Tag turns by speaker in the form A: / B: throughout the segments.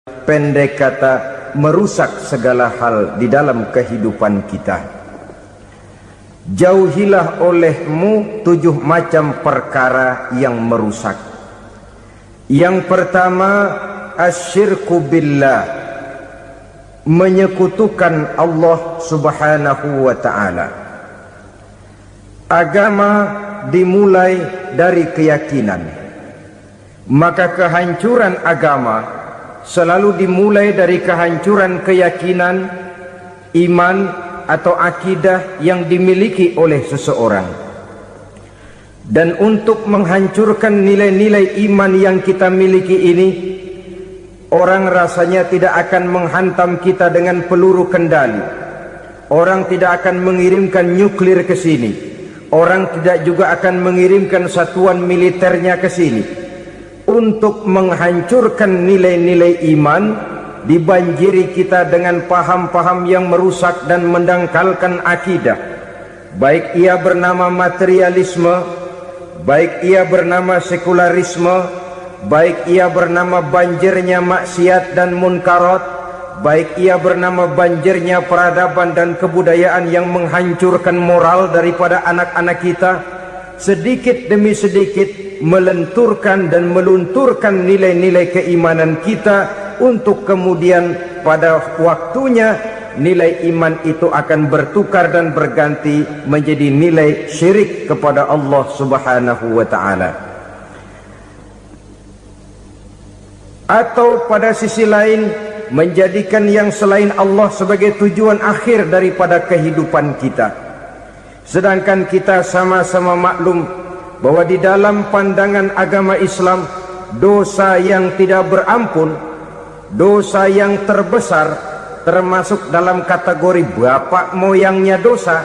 A: pendek kata merusak segala hal di dalam kehidupan kita. Jauhilah olehmu 7 macam perkara yang merusak. Yang pertama, asyirku billah, menyekutukan Allah subhanahu wa ta'ala. Agama dimulai dari keyakinan, maka kehancuran agama selalu dimulai dari kehancuran keyakinan, iman atau akidah yang dimiliki oleh seseorang. Dan untuk menghancurkan nilai-nilai iman yang kita miliki ini, orang rasanya tidak akan menghantam kita dengan peluru kendali. Orang tidak akan mengirimkan nuklir ke sini. Orang tidak juga akan mengirimkan satuan militernya ke sini. Untuk menghancurkan nilai-nilai iman, dibanjiri kita dengan paham-paham yang merusak dan mendangkalkan akidah. Baik ia bernama materialisme, baik ia bernama sekularisme, baik ia bernama banjirnya maksiat dan munkarat, baik ia bernama banjirnya peradaban dan kebudayaan yang menghancurkan moral daripada anak-anak kita, sedikit demi sedikit melenturkan dan melunturkan nilai-nilai keimanan kita, untuk kemudian pada waktunya nilai iman itu akan bertukar dan berganti menjadi nilai syirik kepada Allah subhanahu wa ta'ala. Atau pada sisi lain, menjadikan yang selain Allah sebagai tujuan akhir daripada kehidupan kita. Sedangkan kita sama-sama maklum bahwa di dalam pandangan agama Islam, dosa yang tidak berampun, dosa yang terbesar, termasuk dalam kategori bapak moyangnya dosa,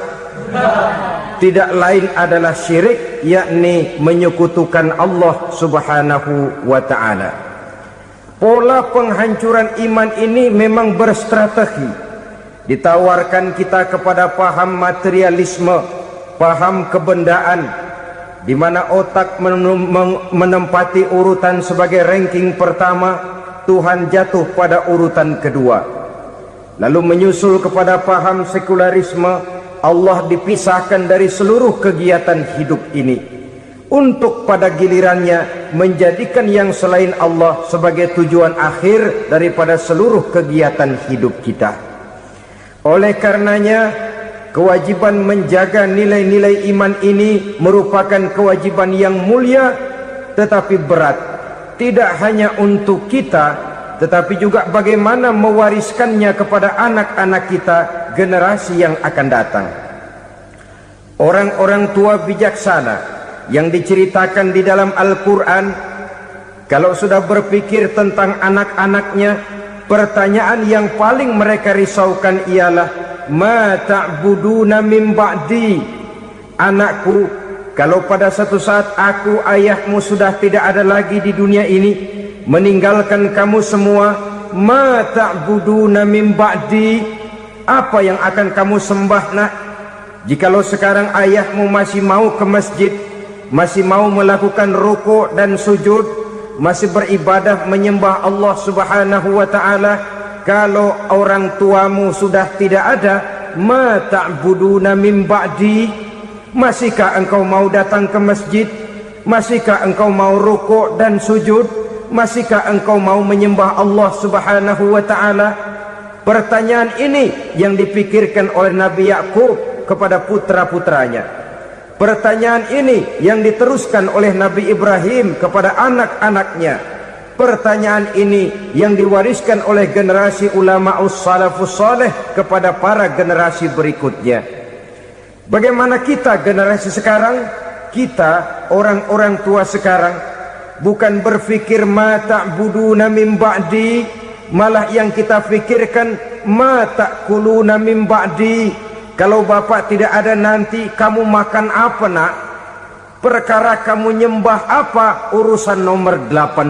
A: tidak lain adalah syirik, yakni menyekutukan Allah subhanahu wa ta'ala. Pola penghancuran iman ini memang berstrategi. Ditawarkan kita kepada paham materialisme, paham kebendaan, di mana otak menempati urutan sebagai ranking pertama, Tuhan jatuh pada urutan kedua. Lalu menyusul kepada paham sekularisme, Allah dipisahkan dari seluruh kegiatan hidup ini, untuk pada gilirannya menjadikan yang selain Allah sebagai tujuan akhir daripada seluruh kegiatan hidup kita. Oleh karenanya, kewajiban menjaga nilai-nilai iman ini merupakan kewajiban yang mulia tetapi berat, tidak hanya untuk kita, tetapi juga bagaimana mewariskannya kepada anak-anak kita, generasi yang akan datang. Orang-orang tua bijaksana yang diceritakan di dalam Al-Quran, kalau sudah berpikir tentang anak-anaknya, pertanyaan yang paling mereka risaukan ialah, ma ta'buduna min ba'di. Anakku, kalau pada satu saat aku, ayahmu sudah tidak ada lagi di dunia ini, meninggalkan kamu semua, ma ta'buduna min ba'di, apa yang akan kamu sembah nak? Jikalau sekarang ayahmu masih mau ke masjid, masih mau melakukan rukuk dan sujud, masih beribadah menyembah Allah subhanahu wa ta'ala, kalau orang tuamu sudah tidak ada, ma ta'buduna min ba'di, masihkah engkau mau datang ke masjid? Masihkah engkau mau rukuk dan sujud? Masihkah engkau mau menyembah Allah subhanahu wa ta'ala? Pertanyaan ini yang dipikirkan oleh Nabi Yakub kepada putra-putranya. Pertanyaan ini yang diteruskan oleh Nabi Ibrahim kepada anak-anaknya. Pertanyaan ini yang diwariskan oleh generasi ulama salafus saleh kepada para generasi berikutnya. Bagaimana kita generasi sekarang? Kita orang-orang tua sekarang bukan berfikir ma ta'buduna min ba'di, malah yang kita fikirkan ma ta'kuluna min ba'di. Kalau bapak tidak ada nanti kamu makan apa nak? Perkara kamu nyembah apa? Urusan nomor 18.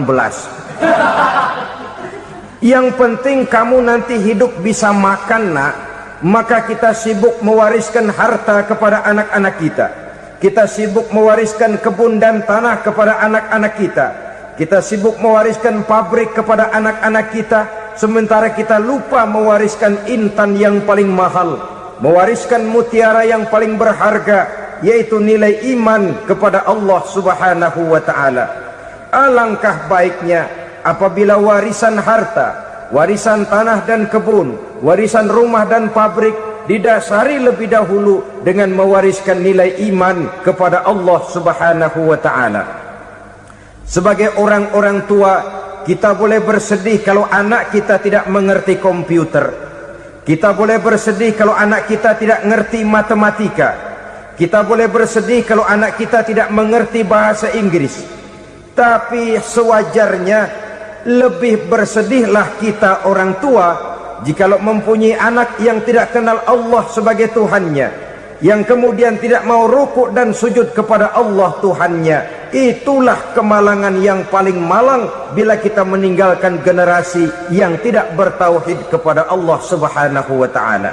A: Yang penting kamu nanti hidup bisa makan nak. Maka kita sibuk mewariskan harta kepada anak-anak kita. Kita sibuk mewariskan kebun dan tanah kepada anak-anak kita. Kita sibuk mewariskan pabrik kepada anak-anak kita. sementara kita lupa mewariskan intan yang paling mahal, mewariskan mutiara yang paling berharga, yaitu nilai iman kepada Allah Subhanahu wa ta'ala. Alangkah baiknya apabila warisan harta, warisan tanah dan kebun, warisan rumah dan pabrik didasari lebih dahulu dengan mewariskan nilai iman kepada Allah Subhanahu wa ta'ala. Sebagai orang-orang tua, kita boleh bersedih kalau anak kita tidak mengerti komputer. Kita boleh bersedih kalau anak kita tidak mengerti matematika. Kita boleh bersedih kalau anak kita tidak mengerti bahasa Inggris. Tapi sewajarnya lebih bersedihlah kita orang tua jikalau mempunyai anak yang tidak kenal Allah sebagai Tuhannya, yang kemudian tidak mau rukuk dan sujud kepada Allah Tuhannya. Itulah kemalangan yang paling malang bila kita meninggalkan generasi yang tidak bertauhid kepada Allah Subhanahu wa ta'ala.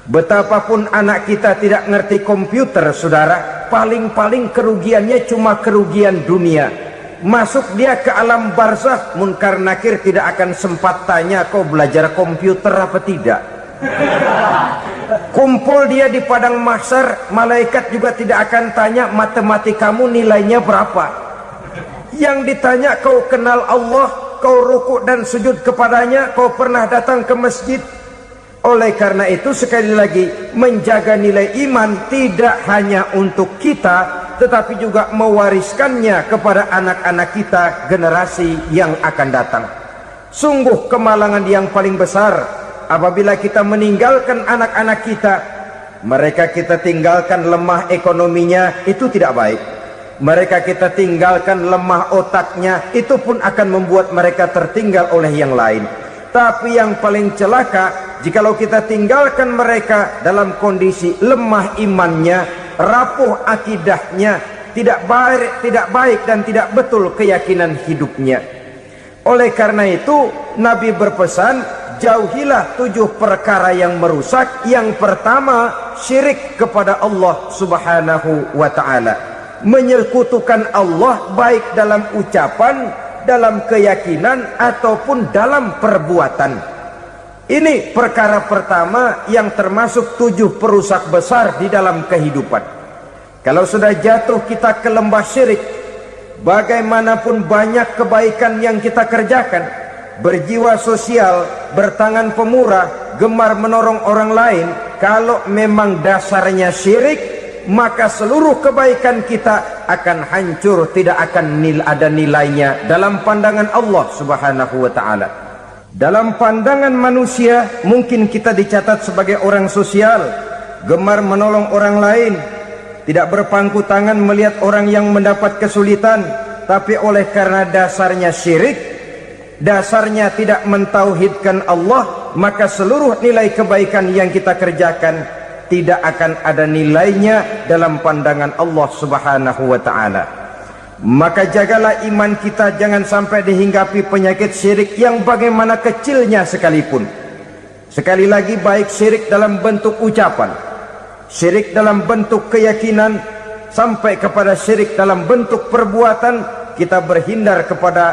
A: Betapapun anak kita tidak ngerti komputer, saudara, paling-paling kerugiannya cuma kerugian dunia. Masuk dia ke alam barzakh, munkar nakir tidak akan sempat tanya kau belajar komputer apa tidak. Kumpul dia di padang mahsyar, malaikat juga tidak akan tanya matematikamu nilainya berapa. Yang ditanya kau kenal Allah, kau rukuk dan sujud kepadanya, kau pernah datang ke masjid. Oleh karena itu sekali lagi, menjaga nilai iman tidak hanya untuk kita, tetapi juga mewariskannya kepada anak-anak kita, generasi yang akan datang. Sungguh kemalangan yang paling besar apabila kita meninggalkan anak-anak kita. Mereka kita tinggalkan lemah ekonominya, itu tidak baik. Mereka kita tinggalkan lemah otaknya, itu pun akan membuat mereka tertinggal oleh yang lain. Tapi yang paling celaka, jikalau kita tinggalkan mereka dalam kondisi lemah imannya, rapuh akidahnya, tidak baik dan tidak betul keyakinan hidupnya. Oleh karena itu Nabi berpesan, jauhilah 7 perkara yang merusak. Yang pertama, syirik kepada Allah Subhanahu wa ta'ala, menyekutukan Allah baik dalam ucapan, dalam keyakinan ataupun dalam perbuatan. Ini perkara pertama yang termasuk 7 perusak besar di dalam kehidupan. Kalau sudah jatuh kita ke lembah syirik, bagaimanapun banyak kebaikan yang kita kerjakan, berjiwa sosial, bertangan pemurah, gemar menolong orang lain, kalau memang dasarnya syirik, maka seluruh kebaikan kita akan hancur, tidak akan ada nilainya dalam pandangan Allah Subhanahu wa ta'ala. Dalam pandangan manusia, mungkin kita dicatat sebagai orang sosial, gemar menolong orang lain, tidak berpangku tangan melihat orang yang mendapat kesulitan. Tapi oleh karena dasarnya syirik, dasarnya tidak mentauhidkan Allah, maka seluruh nilai kebaikan yang kita kerjakan tidak akan ada nilainya dalam pandangan Allah Subhanahu wa ta'ala. Maka jagalah iman kita, jangan sampai dihinggapi penyakit syirik yang bagaimana kecilnya sekalipun. Sekali lagi, baik syirik dalam bentuk ucapan, syirik dalam bentuk keyakinan, sampai kepada syirik dalam bentuk perbuatan, kita berhindar kepada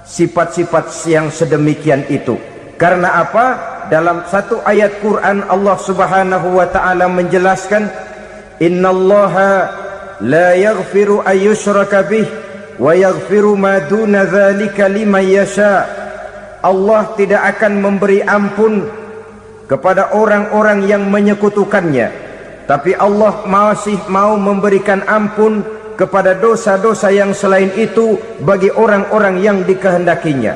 A: sifat-sifat yang sedemikian itu. Karena apa? Dalam satu ayat Quran Allah Subhanahu wa ta'ala menjelaskan, innallaha la yaghfiru ayyushraka bih wa yaghfiru ma duna dzalika liman yasha. Allah tidak akan memberi ampun kepada orang-orang yang menyekutukannya, tapi Allah masih mau memberikan ampun kepada dosa-dosa yang selain itu bagi orang-orang yang dikehendakinya.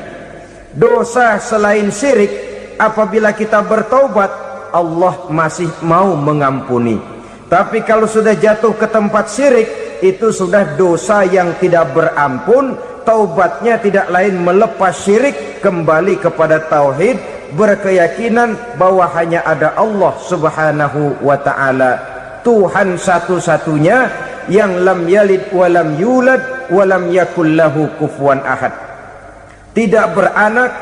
A: Dosa selain syirik, apabila kita bertaubat, Allah masih mau mengampuni. Tapi kalau sudah jatuh ke tempat syirik, itu sudah dosa yang tidak berampun. Taubatnya tidak lain melepas syirik, kembali kepada tauhid, berkeyakinan bahwa hanya ada Allah Subhanahu wa ta'ala, Tuhan satu-satunya, yang lam yalid walam yulad walam yakul lahu kufuwan ahad. Tidak beranak,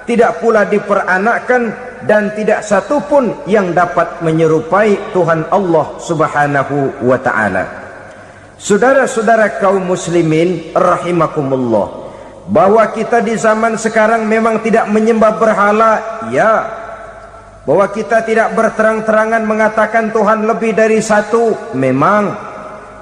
A: tidak pula diperanakkan, dan tidak satupun yang dapat menyerupai Tuhan Allah Subhanahu wa ta'ala. Saudara-saudara kaum muslimin rahimakumullah, bahwa kita di zaman sekarang memang tidak menyembah berhala, ya. Bahwa kita tidak berterang-terangan mengatakan Tuhan lebih dari satu, memang.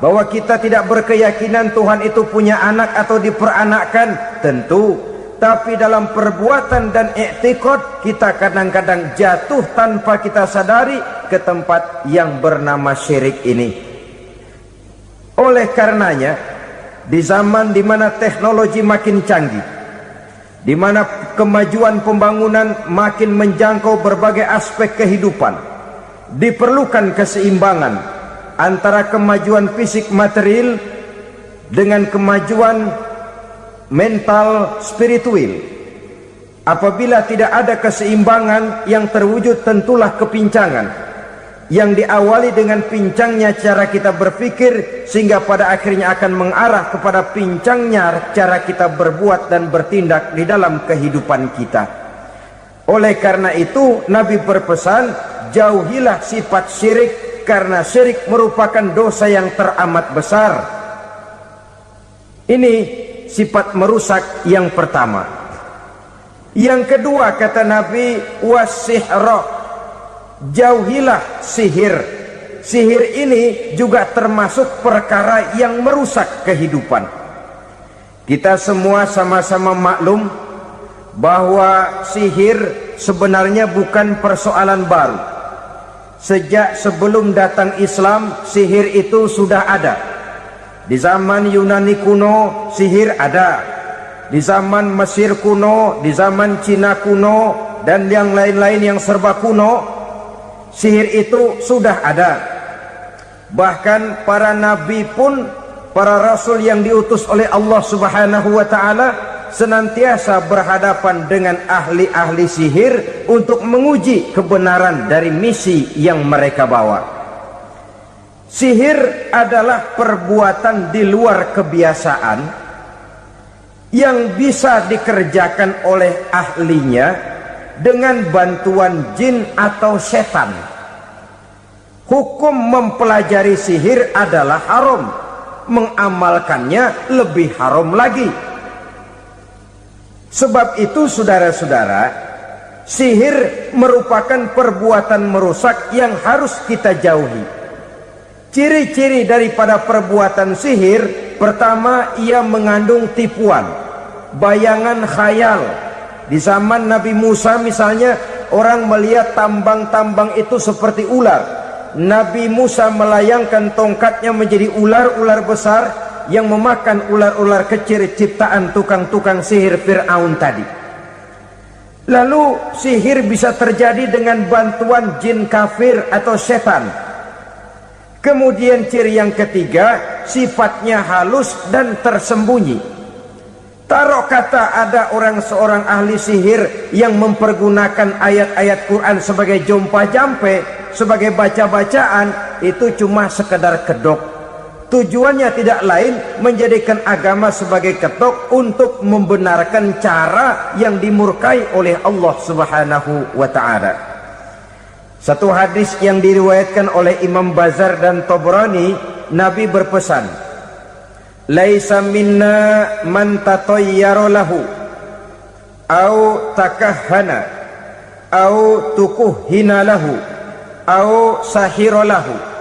A: Bahwa kita tidak berkeyakinan Tuhan itu punya anak atau diperanakkan, tentu. Tapi dalam perbuatan dan i'tiqad kita kadang-kadang jatuh tanpa kita sadari ke tempat yang bernama syirik ini. Oleh karenanya, di zaman di mana teknologi makin canggih, di mana kemajuan pembangunan makin menjangkau berbagai aspek kehidupan, diperlukan keseimbangan antara kemajuan fisik material dengan kemajuan mental spiritual. Apabila tidak ada keseimbangan yang terwujud, tentulah kepincangan yang diawali dengan pincangnya cara kita berpikir, sehingga pada akhirnya akan mengarah kepada pincangnya cara kita berbuat dan bertindak di dalam kehidupan kita. Oleh karena itu Nabi berpesan, jauhilah sifat syirik, karena syirik merupakan dosa yang teramat besar. Ini sifat merusak yang pertama. Yang kedua, kata Nabi, wasihra, jauhilah sihir. Sihir ini juga termasuk perkara yang merusak kehidupan. Kita semua sama-sama maklum bahwa sihir sebenarnya bukan persoalan baru. Sejak sebelum datang Islam, sihir itu sudah ada. Di zaman Yunani kuno, sihir ada. Di zaman Mesir kuno, di zaman Cina kuno, dan yang lain-lain yang serba kuno, sihir itu sudah ada. Bahkan para nabi pun, para rasul yang diutus oleh Allah Subhanahu wa ta'ala, senantiasa berhadapan dengan ahli-ahli sihir untuk menguji kebenaran dari misi yang mereka bawa. Sihir adalah perbuatan di luar kebiasaan yang bisa dikerjakan oleh ahlinya dengan bantuan jin atau setan. Hukum mempelajari sihir adalah haram, mengamalkannya lebih haram lagi. Sebab itu saudara-saudara, sihir merupakan perbuatan merusak yang harus kita jauhi. Ciri-ciri daripada perbuatan sihir, pertama, ia mengandung tipuan, bayangan khayal. Di zaman Nabi Musa misalnya, orang melihat tambang-tambang itu seperti ular. Nabi Musa melayangkan tongkatnya menjadi ular-ular besar yang memakan ular-ular kecil ciptaan tukang-tukang sihir Fir'aun tadi. Lalu sihir bisa terjadi dengan bantuan jin kafir atau setan. Kemudian ciri yang ketiga, sifatnya halus dan tersembunyi. Taruh kata ada seorang ahli sihir yang mempergunakan ayat-ayat Quran sebagai jompa-jampe, sebagai baca-bacaan, itu cuma sekedar kedok. Tujuannya tidak lain menjadikan agama sebagai ketok untuk membenarkan cara yang dimurkai oleh Allah Subhanahu wa ta'ala. Satu hadis yang diriwayatkan oleh Imam Bazar dan Tabrani, Nabi berpesan, laisa minna man tatayyara lahu au takahhana au tukuhhina lahu au sahira lahu.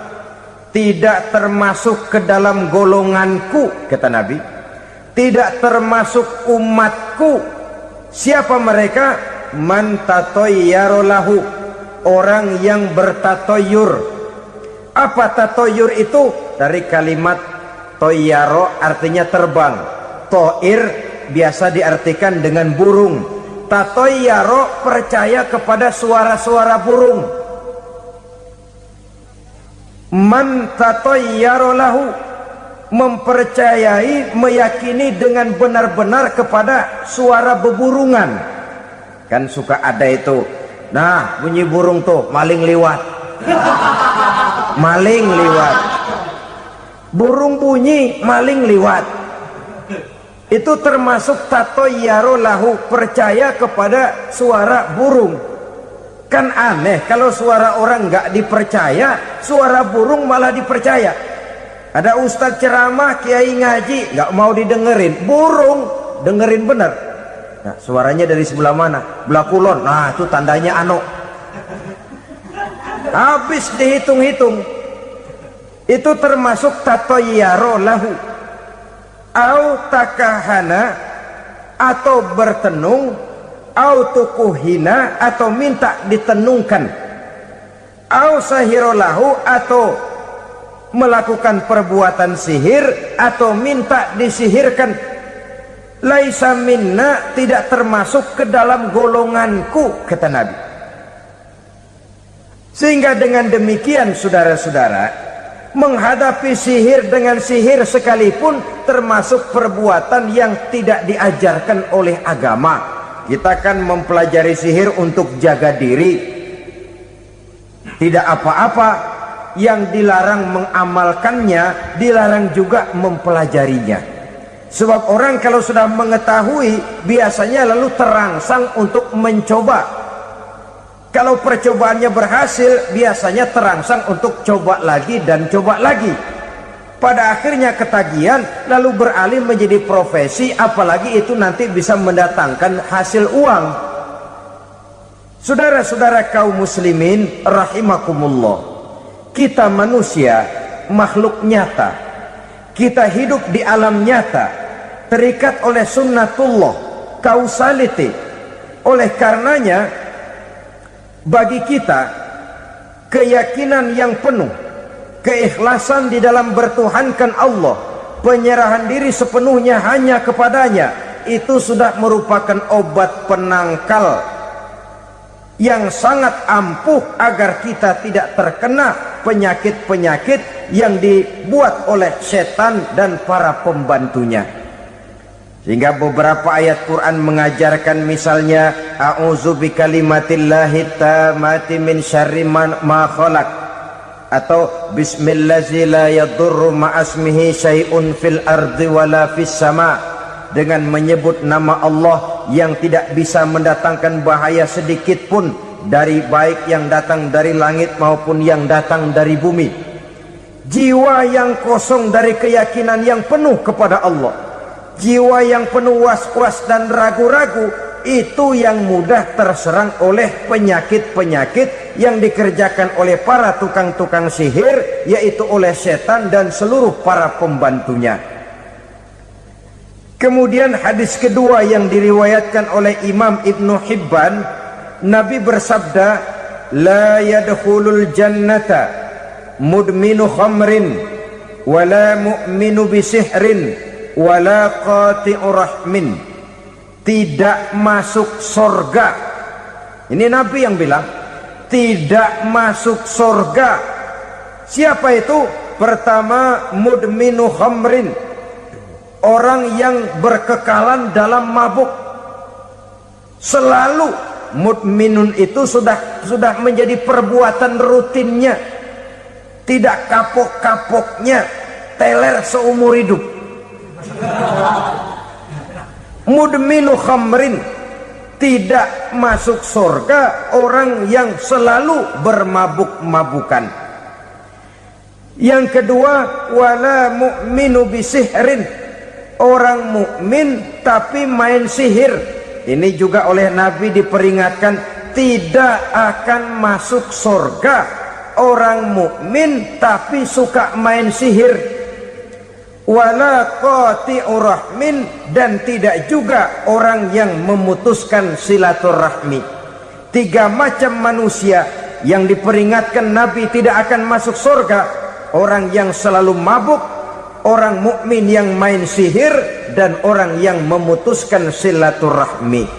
A: Tidak termasuk ke dalam golonganku, kata Nabi, tidak termasuk umatku. Siapa mereka? Man tatayyara lahu, orang yang bertatoyur. Apa tatoyur itu? Dari kalimat toyaro, artinya terbang. Toir biasa diartikan dengan burung. Tatoyaro percaya kepada suara-suara burung. Man tatoyaro lahu, mempercayai, meyakini dengan benar-benar kepada suara beburungan. Kan suka ada itu, nah bunyi burung tuh, maling liwat. Maling liwat. Burung bunyi, maling liwat. Itu termasuk tatoyaro lahu, percaya kepada suara burung. Kan aneh kalau suara orang nggak dipercaya, suara burung malah dipercaya. Ada ustadz ceramah, kiai ngaji, nggak mau didengerin. Burung dengerin benar. Nah, suaranya dari sebelah mana? Belah kulon. Nah, itu tandanya anu. Habis dihitung-hitung, itu termasuk tatoyaro lahu, au takahana, atau bertenung, au tukuhina, atau minta ditenungkan, au sahirolahu, atau melakukan perbuatan sihir, atau minta disihirkan. Laisa minna, tidak termasuk ke dalam golonganku, kata Nabi. Sehingga dengan demikian saudara-saudara, menghadapi sihir dengan sihir sekalipun termasuk perbuatan yang tidak diajarkan oleh agama. Kita kan mempelajari sihir untuk jaga diri, tidak apa-apa. Yang dilarang mengamalkannya, dilarang juga mempelajarinya. Sebab orang kalau sudah mengetahui, biasanya lalu terangsang untuk mencoba. Kalau percobaannya berhasil, biasanya terangsang untuk coba lagi dan coba lagi. Pada akhirnya ketagihan, lalu beralih menjadi profesi, apalagi itu nanti bisa mendatangkan hasil uang. Saudara-saudara kaum muslimin rahimakumullah, kita manusia makhluk nyata, kita hidup di alam nyata, terikat oleh sunnatullah, kausaliti. Oleh karenanya bagi kita keyakinan yang penuh, keikhlasan di dalam bertuhankan Allah, penyerahan diri sepenuhnya hanya kepadanya, itu sudah merupakan obat penangkal yang sangat ampuh agar kita tidak terkena penyakit-penyakit yang dibuat oleh setan dan para pembantunya. Sehingga beberapa ayat Quran mengajarkan, misalnya a'udzu bikalimatillahi tammati min syarri ma khalaq, atau bismillazi la yadurru ma'asmihi syai'un fil ardi wala fis sama, dengan menyebut nama Allah yang tidak bisa mendatangkan bahaya sedikit pun, dari baik yang datang dari langit maupun yang datang dari bumi. Jiwa yang kosong dari keyakinan yang penuh kepada Allah, jiwa yang penuh was-was dan ragu-ragu, itu yang mudah terserang oleh penyakit-penyakit yang dikerjakan oleh para tukang-tukang sihir, yaitu oleh setan dan seluruh para pembantunya. Kemudian hadis kedua yang diriwayatkan oleh Imam Ibnu Hibban, Nabi bersabda, la yadkhulul jannata mudminu khamrin wala mu'minu bisihrin wala qati'u rahmin. Tidak masuk surga. Ini Nabi yang bilang, tidak masuk surga. Siapa itu? Pertama, mudminu khamrin, orang yang berkekalan dalam mabuk. Selalu mudminun itu sudah menjadi perbuatan rutinnya, tidak kapok-kapoknya, teler seumur hidup. Mudminu khamrin, tidak masuk surga orang yang selalu bermabuk-mabukan. Yang kedua, wala mu'minu bisihrin, orang mukmin tapi main sihir. Ini juga oleh Nabi diperingatkan, tidak akan masuk surga orang mukmin tapi suka main sihir. Wala qati'u rahmin, dan tidak juga orang yang memutuskan silaturahmi. Tiga macam manusia yang diperingatkan Nabi tidak akan masuk surga: orang yang selalu mabuk, orang mukmin yang main sihir, dan orang yang memutuskan silaturahmi.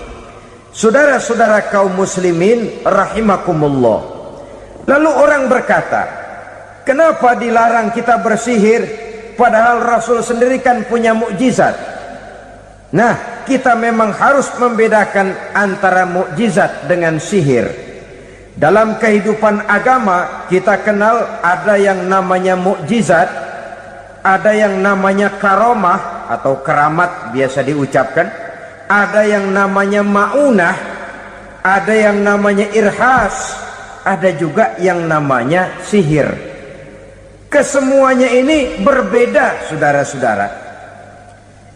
A: Saudara-saudara kaum muslimin rahimakumullah, lalu orang berkata, kenapa dilarang kita bersihir? Padahal Rasul sendiri kan punya mukjizat. Nah, kita memang harus membedakan antara mukjizat dengan sihir. Dalam kehidupan agama kita kenal ada yang namanya mukjizat, ada yang namanya karomah atau keramat biasa diucapkan, ada yang namanya maunah, ada yang namanya irhas, ada juga yang namanya sihir. Kesemuanya ini berbeda, saudara-saudara.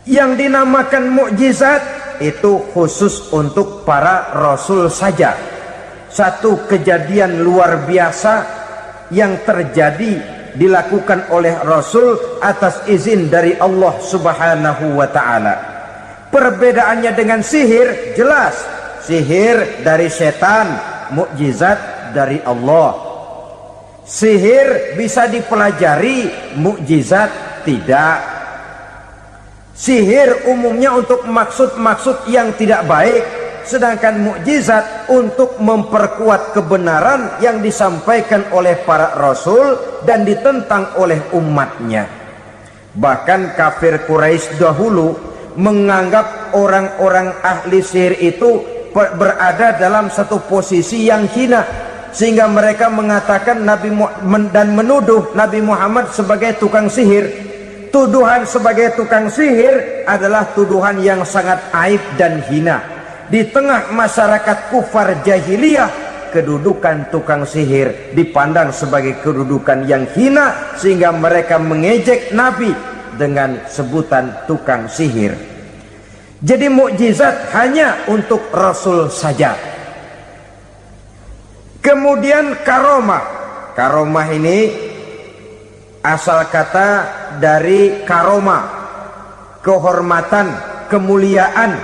A: Yang dinamakan mukjizat itu khusus untuk para rasul saja. Satu kejadian luar biasa yang terjadi dilakukan oleh Rasul atas izin dari Allah Subhanahu wa ta'ala. Perbedaannya dengan sihir jelas. Sihir dari setan, mukjizat dari Allah. Sihir bisa dipelajari, mukjizat tidak. Sihir umumnya untuk maksud-maksud yang tidak baik, sedangkan mukjizat untuk memperkuat kebenaran yang disampaikan oleh para rasul dan ditentang oleh umatnya. Bahkan kafir Quraisy dahulu menganggap orang-orang ahli sihir itu berada dalam satu posisi yang hina, sehingga mereka mengatakan dan menuduh Nabi Muhammad sebagai tukang sihir. Tuduhan sebagai tukang sihir adalah tuduhan yang sangat aib dan hina. Di tengah masyarakat kufar jahiliyah, kedudukan tukang sihir dipandang sebagai kedudukan yang hina, sehingga mereka mengejek Nabi dengan sebutan tukang sihir. Jadi mukjizat hanya untuk Rasul saja. Kemudian karomah. Karomah ini asal kata dari karoma, kehormatan, kemuliaan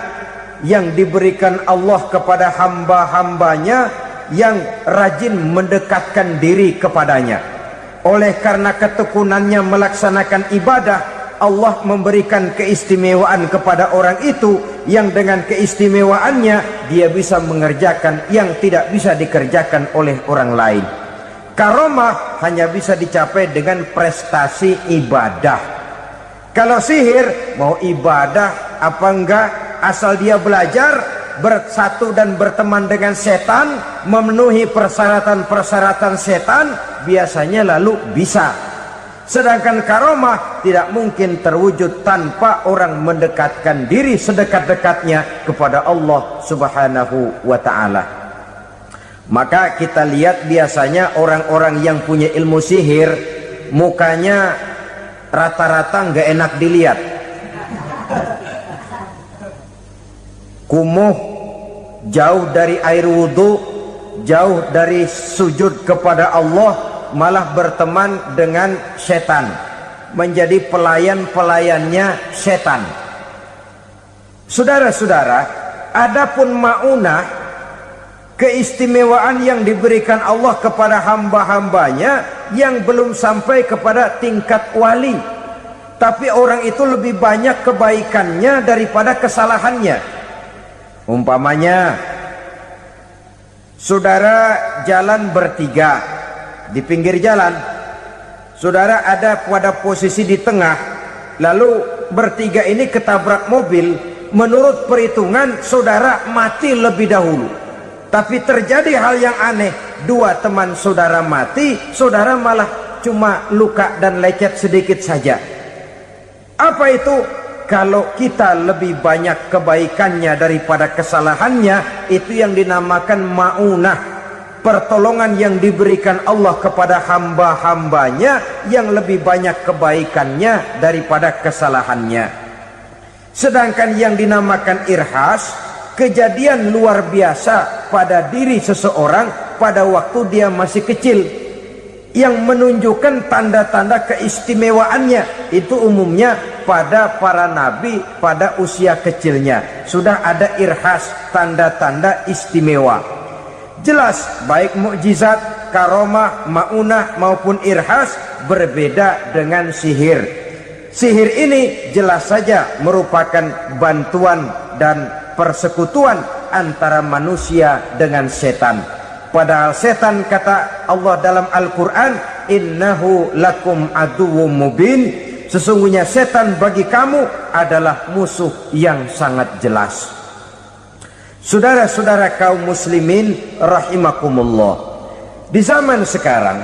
A: yang diberikan Allah kepada hamba-hambanya yang rajin mendekatkan diri kepadanya. Oleh karena ketekunannya melaksanakan ibadah, Allah memberikan keistimewaan kepada orang itu, yang dengan keistimewaannya dia bisa mengerjakan yang tidak bisa dikerjakan oleh orang lain. Karomah hanya bisa dicapai dengan prestasi ibadah. Kalau sihir, mau ibadah apa enggak, asal dia belajar, bersatu dan berteman dengan setan, memenuhi persyaratan-persyaratan setan, biasanya lalu bisa. Sedangkan karomah tidak mungkin terwujud tanpa orang mendekatkan diri sedekat-dekatnya kepada Allah Subhanahu wa ta'ala. Maka kita lihat biasanya orang-orang yang punya ilmu sihir, mukanya rata-rata nggak enak dilihat. Kumuh, jauh dari air wudhu, jauh dari sujud kepada Allah, malah berteman dengan setan, menjadi pelayan-pelayannya setan. Saudara-saudara, adapun maunah, keistimewaan yang diberikan Allah kepada hamba-hambanya yang belum sampai kepada tingkat wali, tapi orang itu lebih banyak kebaikannya daripada kesalahannya. Umpamanya, saudara jalan bertiga di pinggir jalan, saudara ada pada posisi di tengah, lalu bertiga ini ketabrak mobil. Menurut perhitungan saudara mati lebih dahulu. Tapi terjadi hal yang aneh, dua teman saudara mati, saudara malah cuma luka dan lecet sedikit saja. Apa itu? Kalau kita lebih banyak kebaikannya daripada kesalahannya, itu yang dinamakan maunah, pertolongan yang diberikan Allah kepada hamba-hambanya yang lebih banyak kebaikannya daripada kesalahannya. Sedangkan yang dinamakan irhas, kejadian luar biasa pada diri seseorang pada waktu dia masih kecil, yang menunjukkan tanda-tanda keistimewaannya. Itu umumnya pada para nabi pada usia kecilnya sudah ada irhas, tanda-tanda istimewa. Jelas baik mukjizat, karomah, maunah maupun irhas berbeda dengan sihir. Sihir ini jelas saja merupakan bantuan dan persekutuan antara manusia dengan setan. Padahal setan, kata Allah dalam Al-Quran, innahu lakum aduwwum mubin, sesungguhnya setan bagi kamu adalah musuh yang sangat jelas. Saudara-saudara kaum muslimin rahimakumullah, di zaman sekarang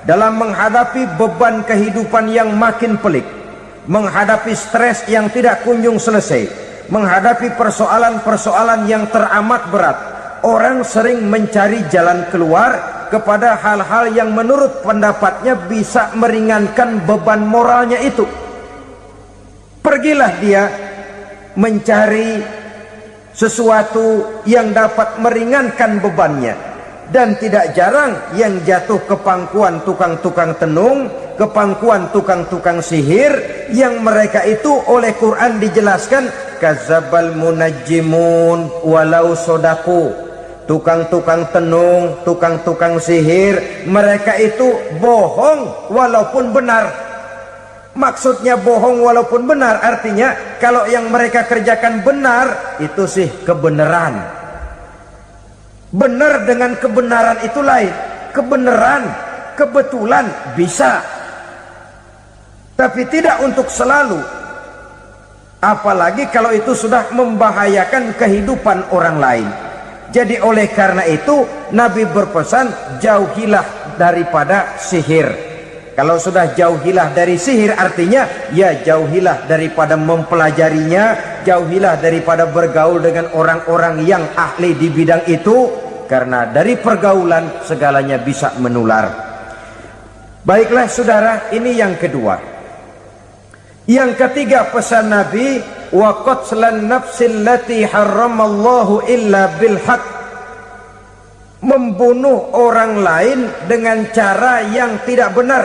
A: dalam menghadapi beban kehidupan yang makin pelik, menghadapi stres yang tidak kunjung selesai, menghadapi persoalan-persoalan yang teramat berat, orang sering mencari jalan keluar kepada hal-hal yang menurut pendapatnya bisa meringankan beban moralnya itu. Pergilah dia mencari sesuatu yang dapat meringankan bebannya. Dan tidak jarang yang jatuh ke pangkuan tukang-tukang tenung, ke pangkuan tukang-tukang sihir, yang mereka itu oleh Quran dijelaskan kadzabal munajjimun walau sodaku. Tukang-tukang tenung, tukang-tukang sihir, mereka itu bohong walaupun benar. Maksudnya bohong walaupun benar artinya kalau yang mereka kerjakan benar, itu sih kebenaran. Benar dengan kebenaran itu lain. Kebenaran, kebetulan bisa, tapi tidak untuk selalu. Apalagi kalau itu sudah membahayakan kehidupan orang lain. Jadi oleh karena itu Nabi berpesan, jauhilah daripada sihir. Kalau sudah jauhilah dari sihir artinya ya jauhilah daripada mempelajarinya, jauhilah daripada bergaul dengan orang-orang yang ahli di bidang itu, karena dari pergaulan segalanya bisa menular. Baiklah saudara, ini yang kedua. Yang ketiga pesan Nabi, wa qatlan nafsil lati harramallahu illa bil haq. Membunuh orang lain dengan cara yang tidak benar,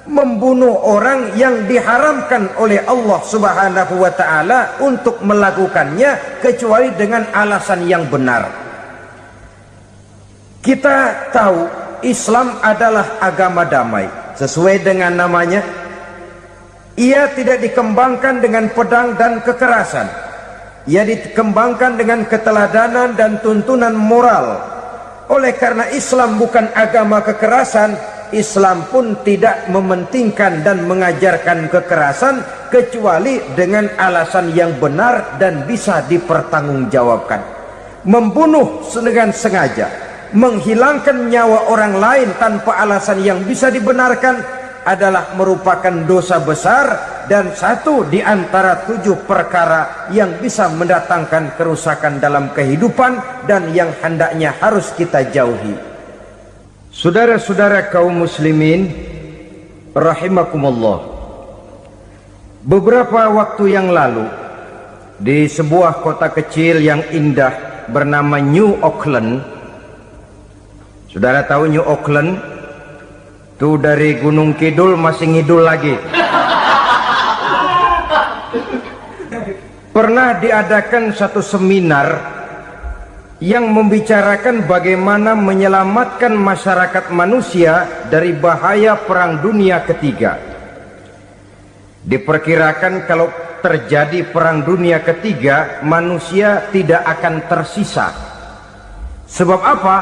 A: membunuh orang yang diharamkan oleh Allah Subhanahu wa taala untuk melakukannya kecuali dengan alasan yang benar. Kita tahu Islam adalah agama damai. Sesuai dengan namanya, ia tidak dikembangkan dengan pedang dan kekerasan. Ia dikembangkan dengan keteladanan dan tuntunan moral. Oleh karena Islam bukan agama kekerasan, Islam pun tidak mementingkan dan mengajarkan kekerasan kecuali dengan alasan yang benar dan bisa dipertanggungjawabkan. Membunuh dengan sengaja, menghilangkan nyawa orang lain tanpa alasan yang bisa dibenarkan adalah merupakan dosa besar dan satu di antara 7 perkara yang bisa mendatangkan kerusakan dalam kehidupan dan yang hendaknya harus kita jauhi. Saudara-saudara kaum muslimin rahimakumullah, beberapa waktu yang lalu di sebuah kota kecil yang indah bernama New Auckland. Saudara tahu New Auckland? Itu dari Gunung Kidul masih ngidul lagi. Pernah diadakan satu seminar yang membicarakan bagaimana menyelamatkan masyarakat manusia dari bahaya Perang Dunia Ketiga. Diperkirakan kalau terjadi Perang Dunia Ketiga, manusia tidak akan tersisa. Sebab apa?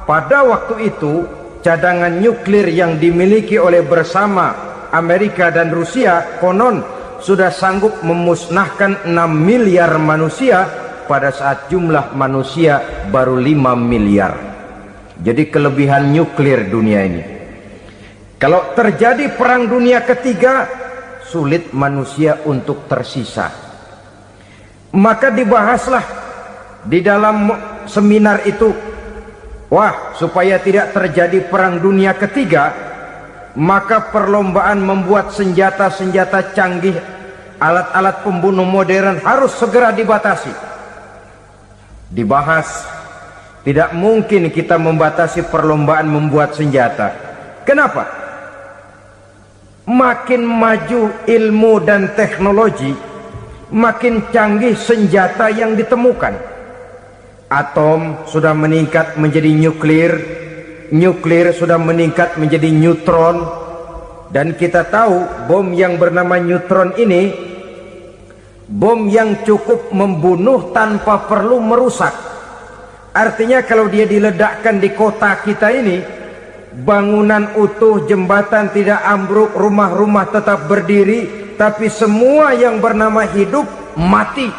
A: Pada waktu itu cadangan nuklir yang dimiliki oleh bersama Amerika dan Rusia konon sudah sanggup memusnahkan 6 miliar manusia pada saat jumlah manusia baru 5 miliar. Jadi kelebihan nuklir dunia ini. Kalau terjadi Perang Dunia Ketiga, sulit manusia untuk tersisa. Maka dibahaslah di dalam seminar itu, wah, supaya tidak terjadi Perang Dunia Ketiga, maka perlombaan membuat senjata-senjata canggih, alat-alat pembunuh modern harus segera dibatasi. Dibahas, tidak mungkin kita membatasi perlombaan membuat senjata. Kenapa? Makin maju ilmu dan teknologi, makin canggih senjata yang ditemukan. Atom sudah meningkat menjadi nuklir, nuklir sudah meningkat menjadi neutron, dan kita tahu bom yang bernama neutron ini bom yang cukup membunuh tanpa perlu merusak. Artinya kalau dia diledakkan di kota kita ini, bangunan utuh, jembatan tidak ambruk, rumah-rumah tetap berdiri, tapi semua yang bernama hidup mati.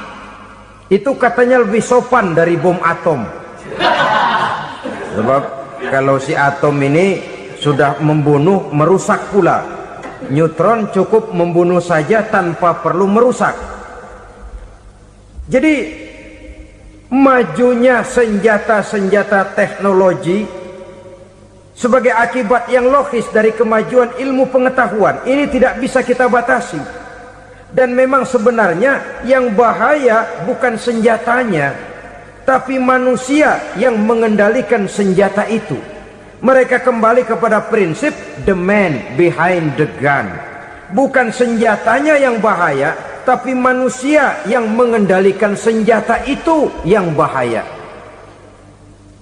A: Itu katanya lebih sopan dari bom atom. Sebab kalau si atom ini sudah membunuh, merusak pula. Neutron cukup membunuh saja tanpa perlu merusak. Jadi majunya senjata-senjata teknologi sebagai akibat yang logis dari kemajuan ilmu pengetahuan ini tidak bisa kita batasi. Dan memang sebenarnya yang bahaya bukan senjatanya, tapi manusia yang mengendalikan senjata itu. Mereka kembali kepada prinsip the man behind the gun. Bukan senjatanya yang bahaya, tapi manusia yang mengendalikan senjata itu yang bahaya.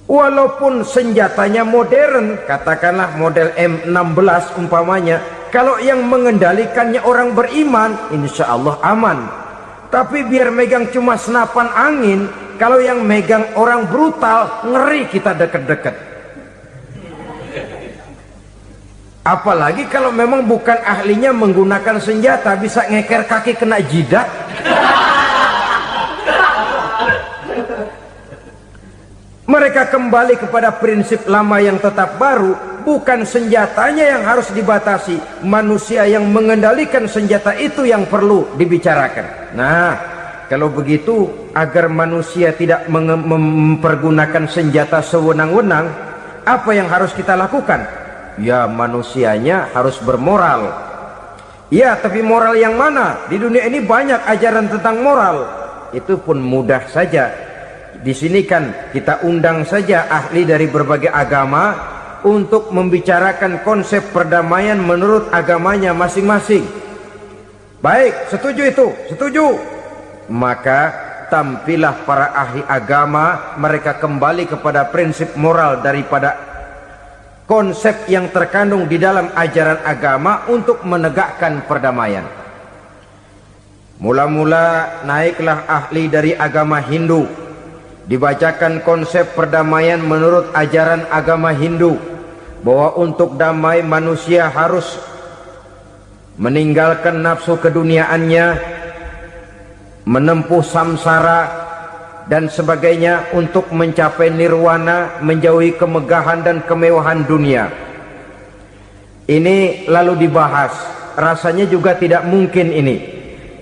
A: Walaupun senjatanya modern, katakanlah model M16 umpamanya, kalau yang mengendalikannya orang beriman, insya Allah aman. Tapi biar megang cuma senapan angin, kalau yang megang orang brutal, ngeri kita deket-deket. Apalagi kalau memang bukan ahlinya menggunakan senjata, bisa ngeker kaki kena jidat. Mereka kembali kepada prinsip lama yang tetap baru. Bukan senjatanya yang harus dibatasi, manusia yang mengendalikan senjata itu yang perlu dibicarakan. Nah, kalau begitu, agar manusia tidak mempergunakan senjata sewenang-wenang, apa yang harus kita lakukan? Ya, manusianya harus bermoral. Ya, tapi moral yang mana? Di dunia ini banyak ajaran tentang moral. Itu pun mudah saja. Di sini kan kita undang saja ahli dari berbagai agama untuk membicarakan konsep perdamaian menurut agamanya masing-masing. Baik, setuju itu? Setuju. Maka tampillah para ahli agama, mereka kembali kepada prinsip moral daripada konsep yang terkandung di dalam ajaran agama untuk menegakkan perdamaian. Mula-mula naiklah ahli dari agama Hindu, dibacakan konsep perdamaian menurut ajaran agama Hindu, bahwa untuk damai manusia harus meninggalkan nafsu keduniaannya, menempuh samsara dan sebagainya untuk mencapai nirwana, menjauhi kemegahan dan kemewahan dunia. Ini lalu dibahas, rasanya juga tidak mungkin ini.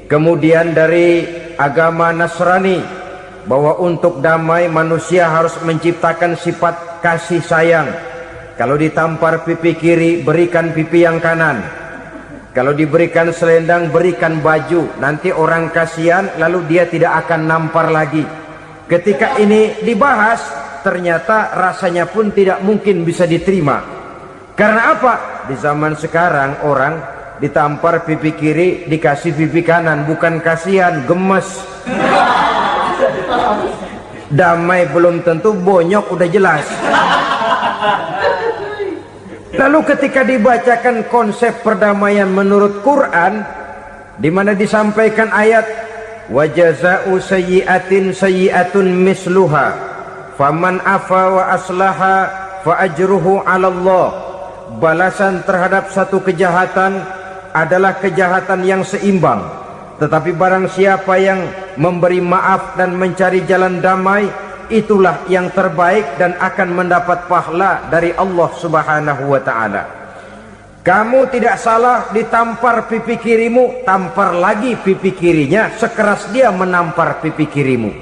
A: Kemudian dari agama Nasrani, bahwa untuk damai manusia harus menciptakan sifat kasih sayang. Kalau ditampar pipi kiri, berikan pipi yang kanan. Kalau diberikan selendang, berikan baju. Nanti orang kasihan, lalu dia tidak akan nampar lagi. Ketika ini dibahas, ternyata rasanya pun tidak mungkin bisa diterima. Karena apa? Di zaman sekarang orang ditampar pipi kiri, dikasih pipi kanan. Bukan kasihan, gemes. Damai belum tentu, bonyok udah jelas. Lalu ketika dibacakan konsep perdamaian menurut Quran, di mana disampaikan ayat wa jazaa'u sayyi'atin sayyi'atun misluha faman afa wa aslaha fa ajruhu 'ala Allah. Balasan terhadap satu kejahatan adalah kejahatan yang seimbang, tetapi barang siapa yang memberi maaf dan mencari jalan damai, itulah yang terbaik dan akan mendapat pahala dari Allah Subhanahu wa ta'ala. Kamu tidak salah ditampar pipi kirimu, tampar lagi pipi kirinya sekeras dia menampar pipi kirimu.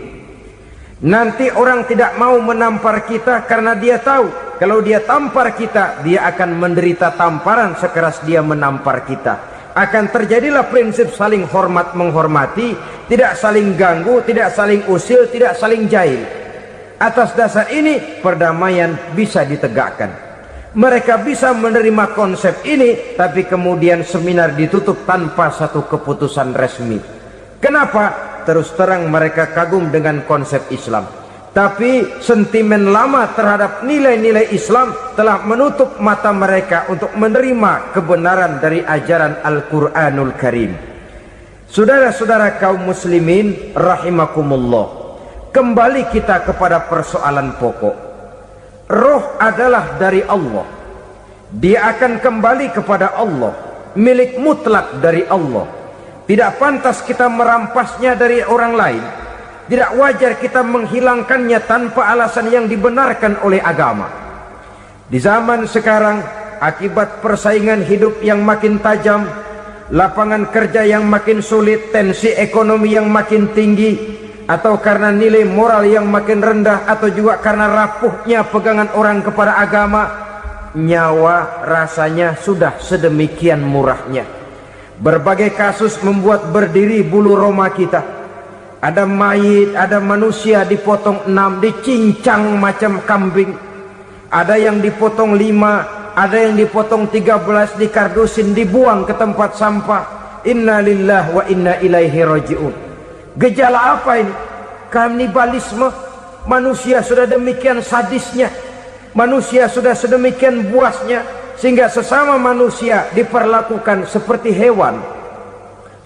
A: Nanti orang tidak mau menampar kita karena dia tahu kalau dia tampar kita, dia akan menderita tamparan sekeras dia menampar kita. Akan terjadilah prinsip saling hormat menghormati, tidak saling ganggu, tidak saling usil, tidak saling jahil. Atas dasar ini perdamaian bisa ditegakkan. Mereka bisa menerima konsep ini, tapi kemudian seminar ditutup tanpa satu keputusan resmi. Kenapa? Terus terang mereka kagum dengan konsep Islam, tapi sentimen lama terhadap nilai-nilai Islam telah menutup mata mereka untuk menerima kebenaran dari ajaran Al-Quranul Karim. Saudara-saudara kaum muslimin rahimakumullah, kembali kita kepada persoalan pokok. Roh adalah dari Allah, dia akan kembali kepada Allah, milik mutlak dari Allah. Tidak pantas kita merampasnya dari orang lain. Tidak wajar kita menghilangkannya tanpa alasan yang dibenarkan oleh agama. Di zaman sekarang, akibat persaingan hidup yang makin tajam, lapangan kerja yang makin sulit, tensi ekonomi yang makin tinggi, atau karena nilai moral yang makin rendah, atau juga karena rapuhnya pegangan orang kepada agama, nyawa rasanya sudah sedemikian murahnya. Berbagai kasus membuat berdiri bulu roma kita. Ada mayit, ada manusia dipotong 6, dicincang macam kambing. Ada yang dipotong 5, ada yang dipotong 13, dikardusin, dibuang ke tempat sampah. Inna lillahi wa inna ilaihi raji'un. Gejala apa ini? Kanibalisme. Manusia sudah demikian sadisnya, manusia sudah sedemikian buasnya, sehingga sesama manusia diperlakukan seperti hewan.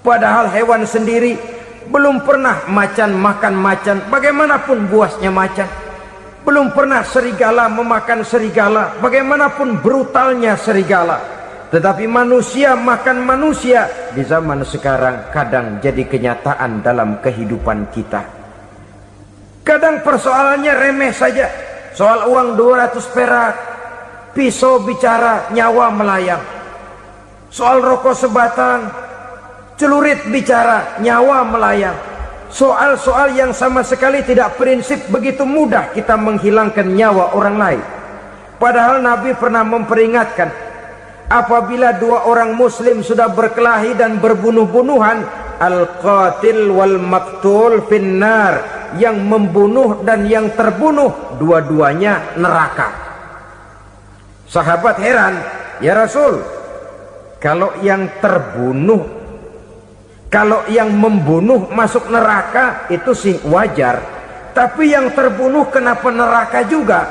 A: Padahal hewan sendiri belum pernah macan makan macan, bagaimanapun buasnya macan. Belum pernah serigala memakan serigala, bagaimanapun brutalnya serigala. Tetapi manusia makan manusia di zaman sekarang kadang jadi kenyataan dalam kehidupan kita. Kadang persoalannya remeh saja, soal uang 200 perak, pisau bicara, nyawa melayang. Soal rokok sebatang, celurit bicara, nyawa melayang. Soal-soal yang sama sekali tidak prinsip, begitu mudah kita menghilangkan nyawa orang lain. Padahal Nabi pernah memperingatkan, apabila dua orang muslim sudah berkelahi dan berbunuh-bunuhan, al-qatil wal maktul finnar, yang membunuh dan yang terbunuh dua-duanya neraka. Sahabat heran, ya Rasul, kalau yang terbunuh, kalau yang membunuh masuk neraka itu sih wajar, tapi yang terbunuh kenapa neraka juga?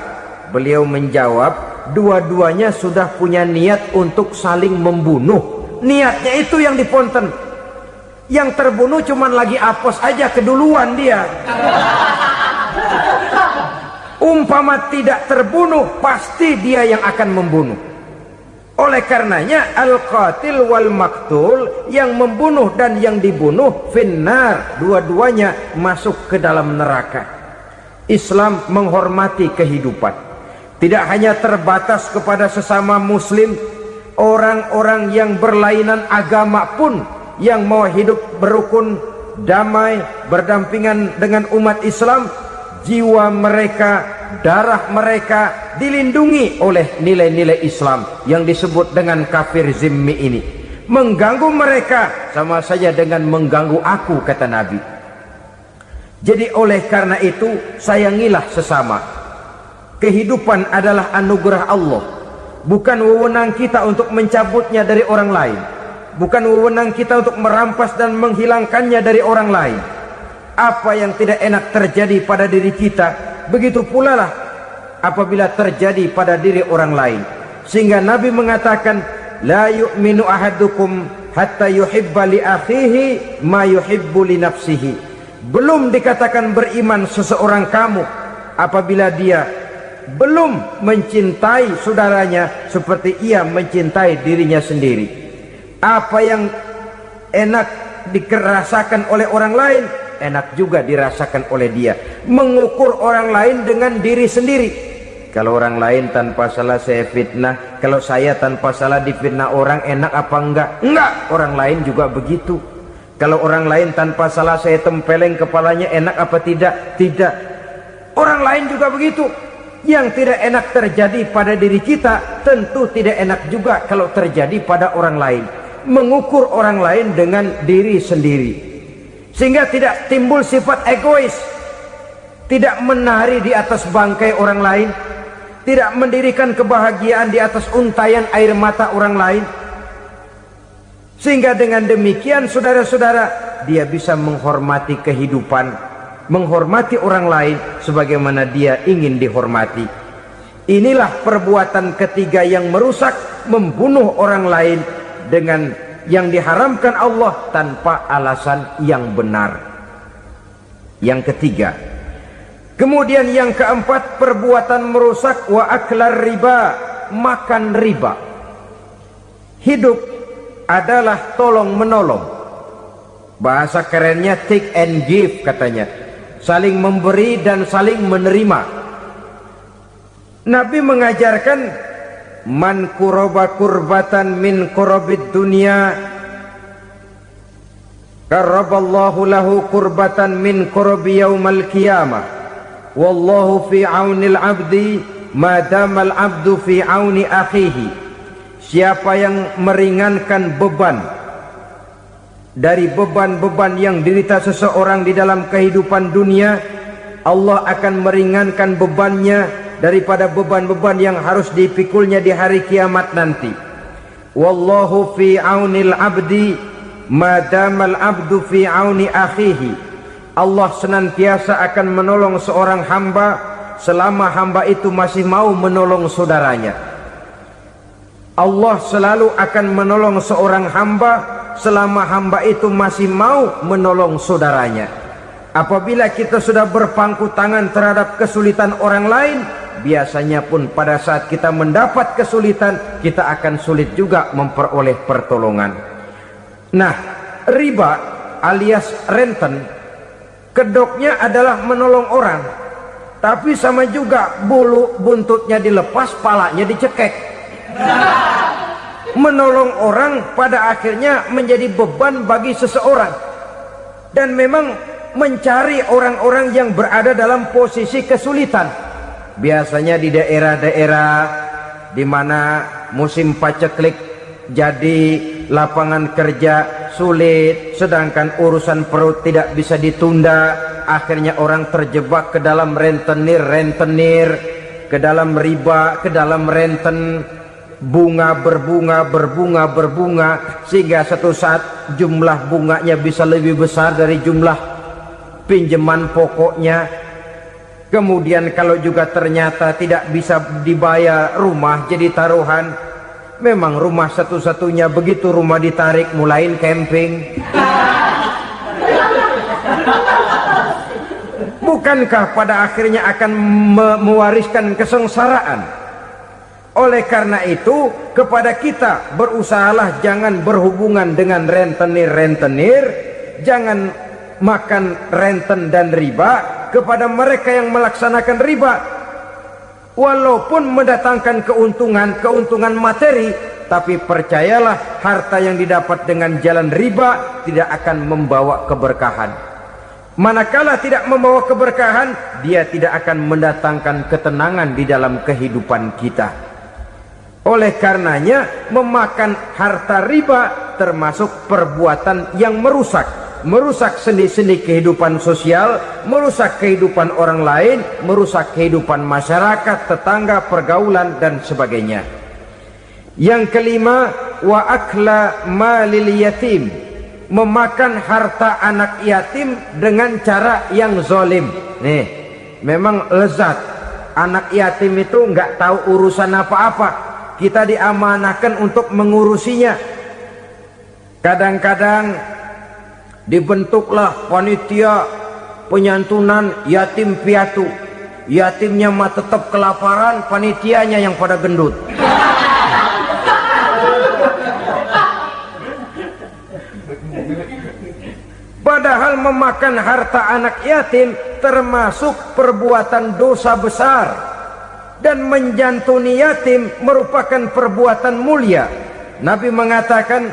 A: Beliau menjawab, dua-duanya sudah punya niat untuk saling membunuh. Niatnya itu yang diponten. Yang terbunuh cuman lagi apes aja, keduluan dia. Umpama tidak terbunuh, pasti dia yang akan membunuh. Oleh karenanya al-qatil wal maktul, yang membunuh dan yang dibunuh finnar, dua-duanya masuk ke dalam neraka. Islam menghormati kehidupan, tidak hanya terbatas kepada sesama muslim, orang-orang yang berlainan agama pun yang mau hidup berukun, damai, berdampingan dengan umat Islam, jiwa mereka, darah mereka dilindungi oleh nilai-nilai Islam yang disebut dengan kafir zimmi ini. Mengganggu mereka sama saja dengan mengganggu aku, kata Nabi. Jadi oleh karena itu, sayangilah sesama. Kehidupan adalah anugerah Allah, bukan wewenang kita untuk mencabutnya dari orang lain, bukan wewenang kita untuk merampas dan menghilangkannya dari orang lain. Apa yang tidak enak terjadi pada diri kita, begitu pula lah apabila terjadi pada diri orang lain. Sehingga Nabi mengatakan, la yu'minu ahadukum hatta yuhibba li akhihi ma yuhibbu li nafsihi. Belum dikatakan beriman seseorang kamu apabila dia belum mencintai saudaranya seperti ia mencintai dirinya sendiri. Apa yang enak dirasakan oleh orang lain, enak juga dirasakan oleh dia. Mengukur orang lain dengan diri sendiri. Kalau orang lain tanpa salah saya fitnah, kalau saya tanpa salah difitnah orang, enak apa enggak? Enggak, orang lain juga begitu. Kalau orang lain tanpa salah saya tempeleng kepalanya, enak apa tidak? Tidak. Orang lain juga begitu. Yang tidak enak terjadi pada diri kita, tentu tidak enak juga kalau terjadi pada orang lain. Mengukur orang lain dengan diri sendiri, sehingga tidak timbul sifat egois, tidak menari di atas bangkai orang lain, tidak mendirikan kebahagiaan di atas untayan air mata orang lain. Sehingga dengan demikian saudara-saudara, dia bisa menghormati kehidupan, menghormati orang lain sebagaimana dia ingin dihormati. Inilah perbuatan ketiga yang merusak, membunuh orang lain dengan yang diharamkan Allah tanpa alasan yang benar. Yang ketiga. Kemudian yang keempat, perbuatan merusak, wa aklar riba, makan riba. Hidup adalah tolong menolong. Bahasa kerennya take and give katanya, saling memberi dan saling menerima. Nabi mengajarkan, man kuraba kurbatan min kurabid dunya karaballahu lahu kurbatan min kurabi yaumal qiyamah, wallahu fi aunil abdi madamal abdu fi auni akhihi. Siapa yang meringankan beban dari beban-beban yang dirita seseorang di dalam kehidupan dunia, Allah akan meringankan bebannya daripada beban-beban yang harus dipikulnya di hari kiamat nanti. Wallahu fi aunil abdi madamal abdu fi auni akhihi. Allah senantiasa akan menolong seorang hamba selama hamba itu masih mau menolong saudaranya. Allah selalu akan menolong seorang hamba selama hamba itu masih mau menolong saudaranya. Apabila kita sudah berpangku tangan terhadap kesulitan orang lain, biasanya pun pada saat kita mendapat kesulitan, kita akan sulit juga memperoleh pertolongan. Nah, riba alias renten, kedoknya adalah menolong orang, tapi sama juga bulu buntutnya dilepas, palanya dicekek. Menolong orang pada akhirnya menjadi beban bagi seseorang, dan memang mencari orang-orang yang berada dalam posisi kesulitan. Biasanya di daerah-daerah di mana musim paceklik, jadi lapangan kerja sulit, sedangkan urusan perut tidak bisa ditunda, akhirnya orang terjebak ke dalam rentenir, ke dalam riba, ke dalam renten, bunga berbunga, sehingga satu saat jumlah bunganya bisa lebih besar dari jumlah pinjaman pokoknya. Kemudian kalau juga ternyata tidak bisa dibayar, rumah jadi taruhan. Memang rumah satu-satunya, begitu rumah ditarik mulain camping. Bukankah pada akhirnya akan mewariskan kesengsaraan? Oleh karena itu, kepada kita berusahalah jangan berhubungan dengan rentenir, jangan makan renten dan riba. Kepada mereka yang melaksanakan riba, walaupun mendatangkan keuntungan materi, tapi percayalah, harta yang didapat dengan jalan riba tidak akan membawa keberkahan. Manakala tidak membawa keberkahan, dia tidak akan mendatangkan ketenangan di dalam kehidupan kita. Oleh karenanya, memakan harta riba termasuk perbuatan yang merusak sendi-sendi kehidupan sosial, merusak kehidupan orang lain, merusak kehidupan masyarakat, tetangga, pergaulan, dan sebagainya. Yang kelima, wa akla malil yatim, memakan harta anak yatim dengan cara yang zalim. Nih, memang lezat. Anak yatim itu nggak tahu urusan apa-apa, kita diamanahkan untuk mengurusinya. Kadang-kadang dibentuklah panitia penyantunan yatim piatu. Yatimnya mah tetap kelaparan, panitianya yang pada gendut. Padahal memakan harta anak yatim termasuk perbuatan dosa besar, dan menjantuni yatim merupakan perbuatan mulia. Nabi mengatakan,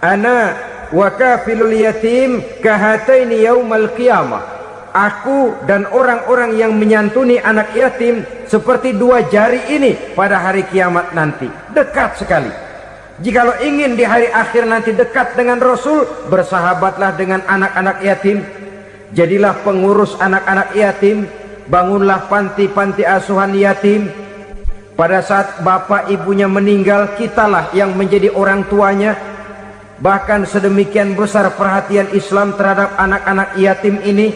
A: ana wa kafilul yatim kahataini yaumal qiyamah. Aku dan orang-orang yang menyantuni anak yatim seperti dua jari ini pada hari kiamat nanti. Dekat sekali. Jikalau ingin di hari akhir nanti dekat dengan Rasul, bersahabatlah dengan anak-anak yatim. Jadilah pengurus anak-anak yatim. Bangunlah panti-panti asuhan yatim. Pada saat bapak ibunya meninggal, kitalah yang menjadi orang tuanya. Bahkan sedemikian besar perhatian Islam terhadap anak-anak yatim ini,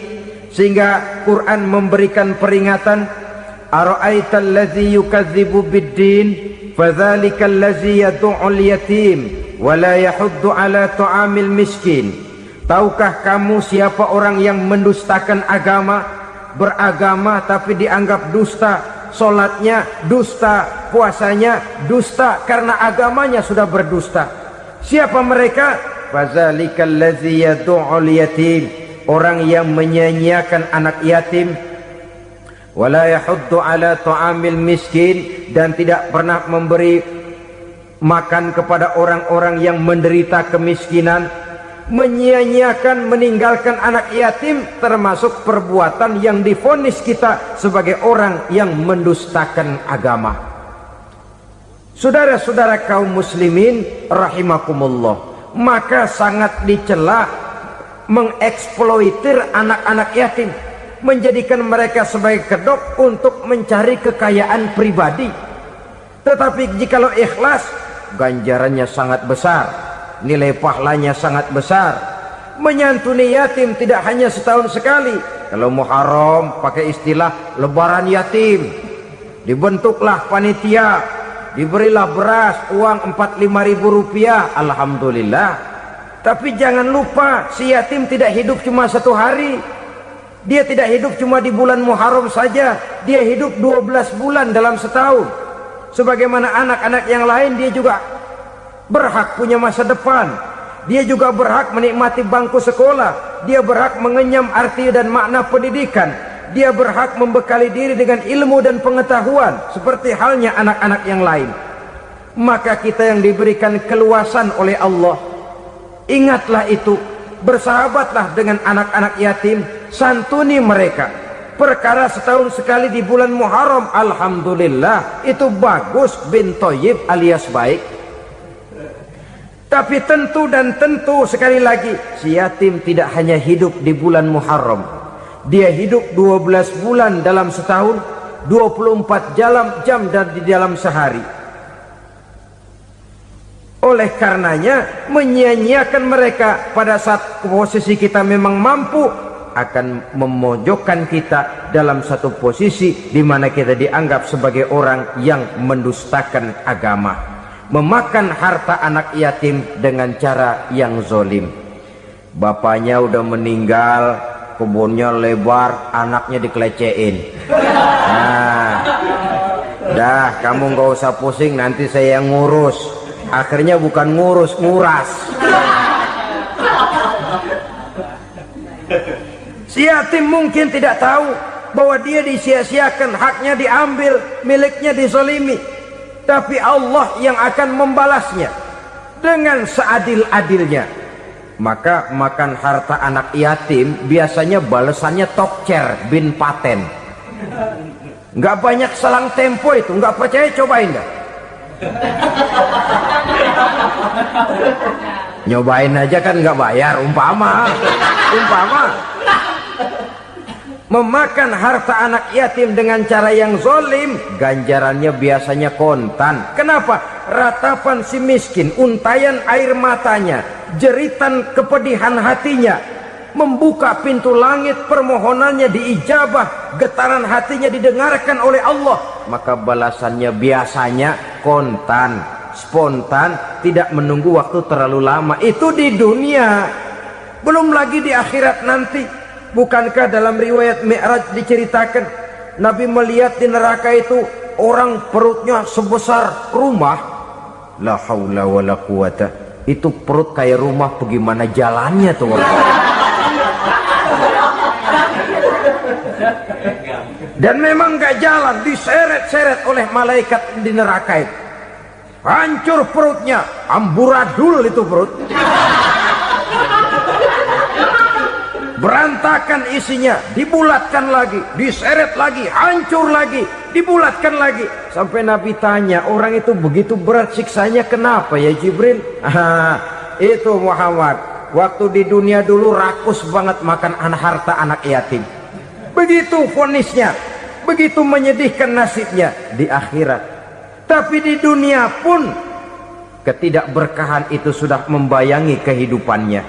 A: sehingga Quran memberikan peringatan, ara'aital ladzi yukadzibu biddin fadzalikal ladzi yad'ul yatim wa la yahuddu ala ta'amil miskin. Tahukah kamu siapa orang yang mendustakan agama, beragama tapi dianggap dusta, salatnya dusta, puasanya dusta, karena agamanya sudah berdusta. Siapa mereka? Fazalikal ladzi yad'ul yatim, orang yang menyia-nyiakan anak yatim, wala yahuddu ala ta'amil miskin, dan tidak pernah memberi makan kepada orang-orang yang menderita kemiskinan. Menyia-nyiakan, meninggalkan anak yatim termasuk perbuatan yang divonis kita sebagai orang yang mendustakan agama. Saudara-saudara kaum muslimin rahimakumullah, maka sangat dicela mengeksploitir anak-anak yatim, menjadikan mereka sebagai kedok untuk mencari kekayaan pribadi. Tetapi jikalau ikhlas, ganjarannya sangat besar, nilai pahalanya sangat besar. Menyantuni yatim tidak hanya setahun sekali. Kalau Muharram pakai istilah lebaran yatim, dibentuklah panitia, diberilah beras, uang 45.000 rupiah, alhamdulillah. Tapi jangan lupa, si yatim tidak hidup cuma satu hari. Dia tidak hidup cuma di bulan Muharram saja, dia hidup 12 bulan dalam setahun. Sebagaimana anak-anak yang lain, dia juga berhak punya masa depan. Dia juga berhak menikmati bangku sekolah. Dia berhak mengenyam arti dan makna pendidikan. Dia berhak membekali diri dengan ilmu dan pengetahuan, seperti halnya anak-anak yang lain. Maka kita yang diberikan keluasan oleh Allah, ingatlah itu, bersahabatlah dengan anak-anak yatim, santuni mereka. Perkara setahun sekali di bulan Muharram, alhamdulillah, itu bagus, bin Thayyib alias baik. Tapi tentu dan tentu, sekali lagi, si yatim tidak hanya hidup di bulan Muharram. Dia hidup 12 bulan dalam setahun, 24 jam dan di dalam sehari. Oleh karenanya, menyia-nyiakan mereka pada saat posisi kita memang mampu akan memojokkan kita dalam satu posisi di mana kita dianggap sebagai orang yang mendustakan agama, memakan harta anak yatim dengan cara yang zolim. Bapaknya udah meninggal, kebunnya lebar, anaknya dikelecehin. Nah, dah kamu nggak usah pusing, nanti saya yang ngurus. Akhirnya bukan ngurus, nguras. Si yatim mungkin tidak tahu bahwa dia disia-siakan, haknya diambil, miliknya dizalimi. Tapi Allah yang akan membalasnya dengan seadil-adilnya. Maka makan harta anak yatim biasanya balasannya tokcer bin paten. Nggak banyak selang tempo itu, nggak percaya cobain dah. Nyobain aja kan nggak bayar, umpama memakan harta anak yatim dengan cara yang zolim, ganjarannya biasanya kontan. Kenapa? Ratapan si miskin, untayan air matanya, jeritan kepedihan hatinya, membuka pintu langit, permohonannya diijabah, getaran hatinya didengarkan oleh Allah, maka balasannya biasanya kontan, spontan, tidak menunggu waktu terlalu lama. Itu di dunia, belum lagi di akhirat nanti. Bukankah dalam riwayat Mi'raj diceritakan Nabi melihat di neraka itu orang perutnya sebesar rumah? La haula wala quwata. Itu perut kayak rumah, bagaimana jalannya tuh orang? Dan memang gak jalan, diseret-seret oleh malaikat di neraka itu. Hancur perutnya, amburadul itu perut. Berantakan isinya, dibulatkan lagi, diseret lagi, hancur lagi, dibulatkan lagi. Sampai Nabi tanya, orang itu begitu berat siksanya kenapa ya Jibril? Itu Muhammad, waktu di dunia dulu rakus banget makan harta anak yatim. Begitu vonisnya, begitu menyedihkan nasibnya di akhirat. Tapi di dunia pun ketidakberkahan itu sudah membayangi kehidupannya.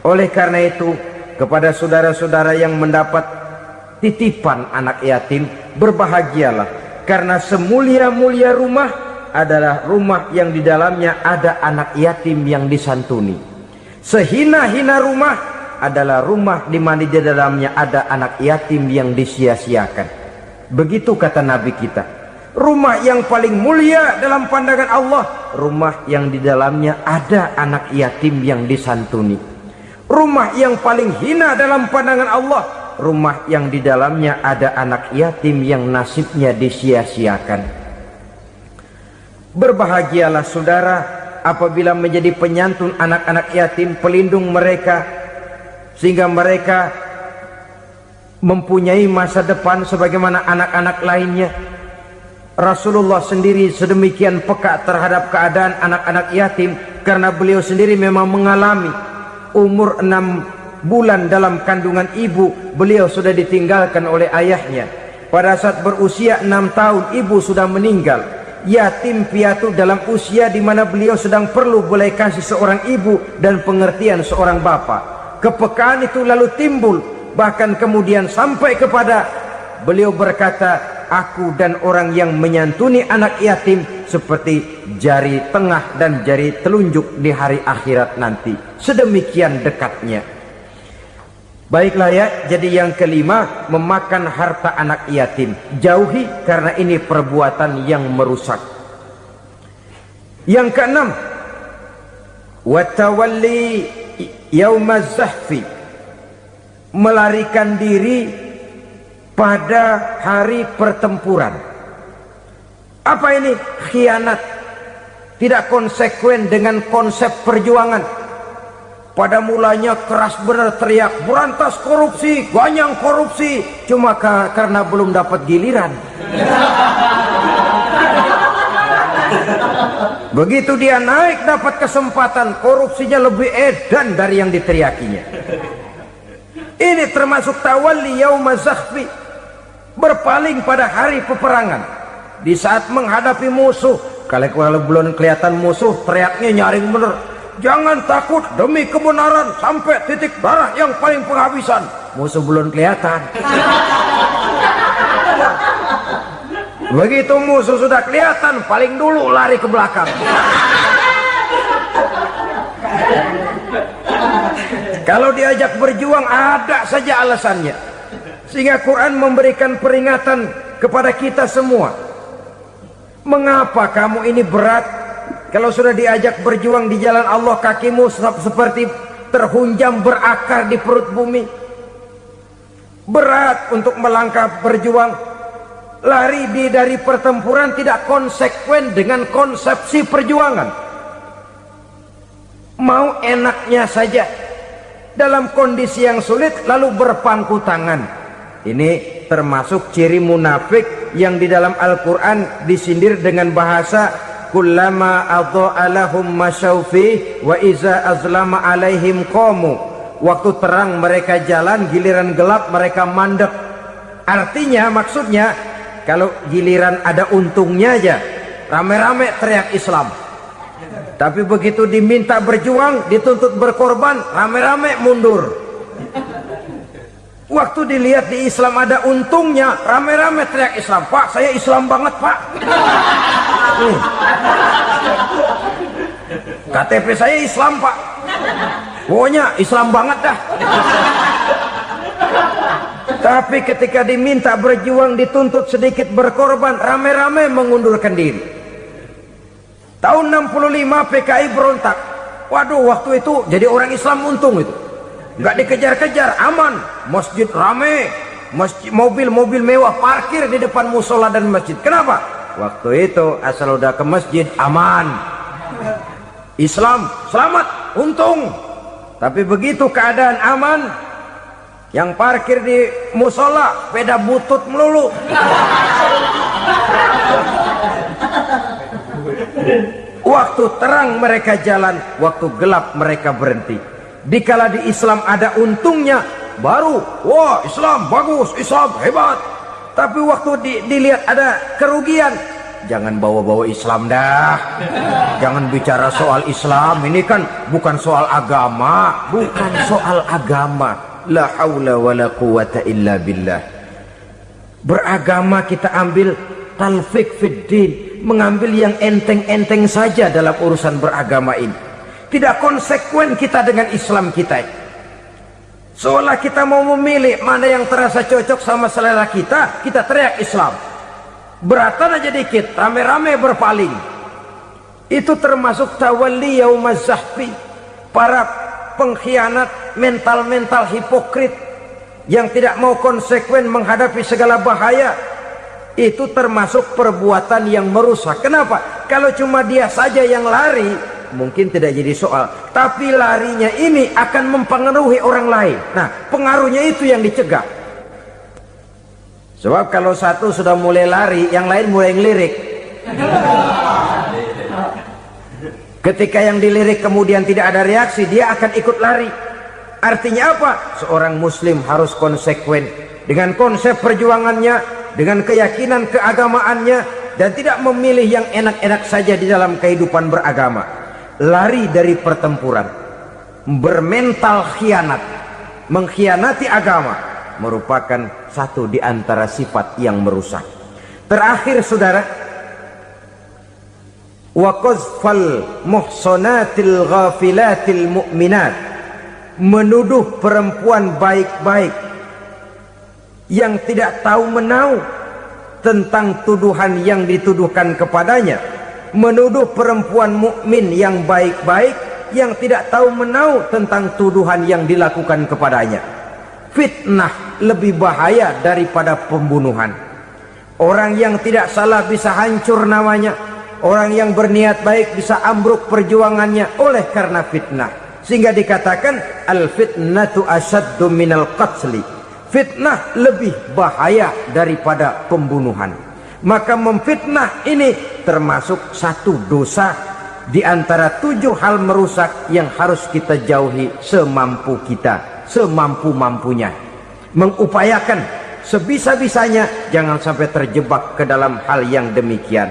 A: Oleh karena itu, kepada saudara-saudara yang mendapat titipan anak yatim, berbahagialah, karena semulia-mulia rumah adalah rumah yang di dalamnya ada anak yatim yang disantuni. Sehina-hina rumah adalah rumah di mana di dalamnya ada anak yatim yang disia-siakan. Begitu kata Nabi kita. Rumah yang paling mulia dalam pandangan Allah, rumah yang di dalamnya ada anak yatim yang disantuni. Rumah yang paling hina dalam pandangan Allah, rumah yang di dalamnya ada anak yatim yang nasibnya disia-siakan. Berbahagialah saudara apabila menjadi penyantun anak-anak yatim, pelindung mereka, sehingga mereka mempunyai masa depan sebagaimana anak-anak lainnya. Rasulullah sendiri sedemikian peka terhadap keadaan anak-anak yatim, karena beliau sendiri memang mengalami umur 6 bulan dalam kandungan ibu, beliau sudah ditinggalkan oleh ayahnya. Pada saat berusia 6 tahun ibu sudah meninggal. Yatim piatu dalam usia di mana beliau sedang perlu belas kasih seorang ibu dan pengertian seorang bapa. Kepekaan itu lalu timbul, bahkan kemudian sampai kepada beliau berkata, aku dan orang yang menyantuni anak yatim seperti jari tengah dan jari telunjuk di hari akhirat nanti. Sedemikian dekatnya. Baiklah ya, jadi yang kelima, memakan harta anak yatim. Jauhi, karena ini perbuatan yang merusak. Yang keenam, watawalli yaumaz zahfi, melarikan diri pada hari pertempuran. Apa ini? Khianat. Tidak konsekuen dengan konsep perjuangan. Pada mulanya keras benar teriak, berantas korupsi, ganyang korupsi. Cuma karena belum dapat giliran. Begitu dia naik dapat kesempatan, korupsinya lebih edan dari yang diteriakinya. Ini termasuk tawalli yaumaz zahfi, berpaling pada hari peperangan. Di saat menghadapi musuh, kalau belum kelihatan musuh, teriaknya nyaring bener. Jangan takut demi kebenaran sampai titik darah yang paling penghabisan. Musuh belum kelihatan. Begitu musuh sudah kelihatan, paling dulu lari ke belakang. Kalau diajak berjuang ada saja alasannya. Sehingga Quran memberikan peringatan kepada kita semua. Mengapa kamu ini berat? Kalau sudah diajak berjuang di jalan Allah, kakimu seperti terhunjam berakar di perut bumi. Berat untuk melangkah berjuang. Lari dari pertempuran tidak konsekuen dengan konsepsi perjuangan. Mau enaknya saja. Dalam kondisi yang sulit lalu berpangku tangan. Ini termasuk ciri munafik yang di dalam Al-Quran disindir dengan bahasa kullama adha'a lahum masyaufi wa iza azlama alaihim qamu. Waktu terang mereka jalan, giliran gelap mereka mandek. Artinya, maksudnya kalau giliran ada untungnya aja rame-rame teriak Islam, tapi begitu diminta berjuang, dituntut berkorban, rame-rame mundur. Waktu dilihat di Islam ada untungnya, rame-rame teriak Islam. Pak, saya Islam banget, Pak. KTP saya Islam, Pak. Pokoknya Islam banget dah. Tapi ketika diminta berjuang, dituntut sedikit berkorban, rame-rame mengundurkan diri. Tahun 65 PKI berontak. Waduh, waktu itu jadi orang Islam untung itu. Nggak dikejar-kejar, aman. Masjid rame, mobil-mobil mewah parkir di depan musola dan masjid. Kenapa? Waktu itu asal udah ke masjid aman. Islam selamat, untung. Tapi begitu keadaan aman, yang parkir di musola sepeda butut melulu. Waktu terang mereka jalan, waktu gelap mereka berhenti. Dikala di Islam ada untungnya, baru wah Islam bagus, Islam hebat. Tapi waktu dilihat ada kerugian, jangan bawa-bawa Islam dah. Jangan bicara soal Islam, ini kan bukan soal agama. Bukan soal agama. La haula wala quwata illa billah. Beragama kita ambil talfik fiddin, mengambil yang enteng-enteng saja dalam urusan beragama ini. Tidak konsekuen kita dengan Islam kita. Seolah kita mau memilih mana yang terasa cocok sama selera kita, kita teriak Islam. Beratan aja dikit, rame-rame berpaling. Itu termasuk tawalli yaumaz zahfi. Para pengkhianat, mental-mental hipokrit yang tidak mau konsekuen menghadapi segala bahaya. Itu termasuk perbuatan yang merusak. Kenapa? Kalau cuma dia saja yang lari, mungkin tidak jadi soal, tapi larinya ini akan mempengaruhi orang lain. Nah, pengaruhnya itu yang dicegah. Sebab kalau satu sudah mulai lari, yang lain mulai ngelirik. Ketika yang dilirik kemudian tidak ada reaksi, dia akan ikut lari. Artinya apa? Seorang muslim harus konsekuen dengan konsep perjuangannya, dengan keyakinan keagamaannya, dan tidak memilih yang enak-enak saja di dalam kehidupan beragama. Lari dari pertempuran, bermental khianat, mengkhianati agama, merupakan satu di antara sifat yang merusak. Terakhir saudara, wa qazfal muhsanatil ghafilatil mu'minat, menuduh perempuan baik-baik yang tidak tahu menau tentang tuduhan yang dituduhkan kepadanya, menuduh perempuan mukmin yang baik-baik yang tidak tahu menau tentang tuduhan yang dilakukan kepadanya. Fitnah lebih bahaya daripada pembunuhan. Orang yang tidak salah bisa hancur namanya, orang yang berniat baik bisa ambruk perjuangannya oleh karena fitnah. Sehingga dikatakan al-fitnatu asyaddu minal qatli, fitnah lebih bahaya daripada pembunuhan. Maka memfitnah ini termasuk satu dosa di antara 7 hal merusak yang harus kita jauhi semampu kita, semampu-mampunya. Mengupayakan sebisa-bisanya jangan sampai terjebak ke dalam hal yang demikian.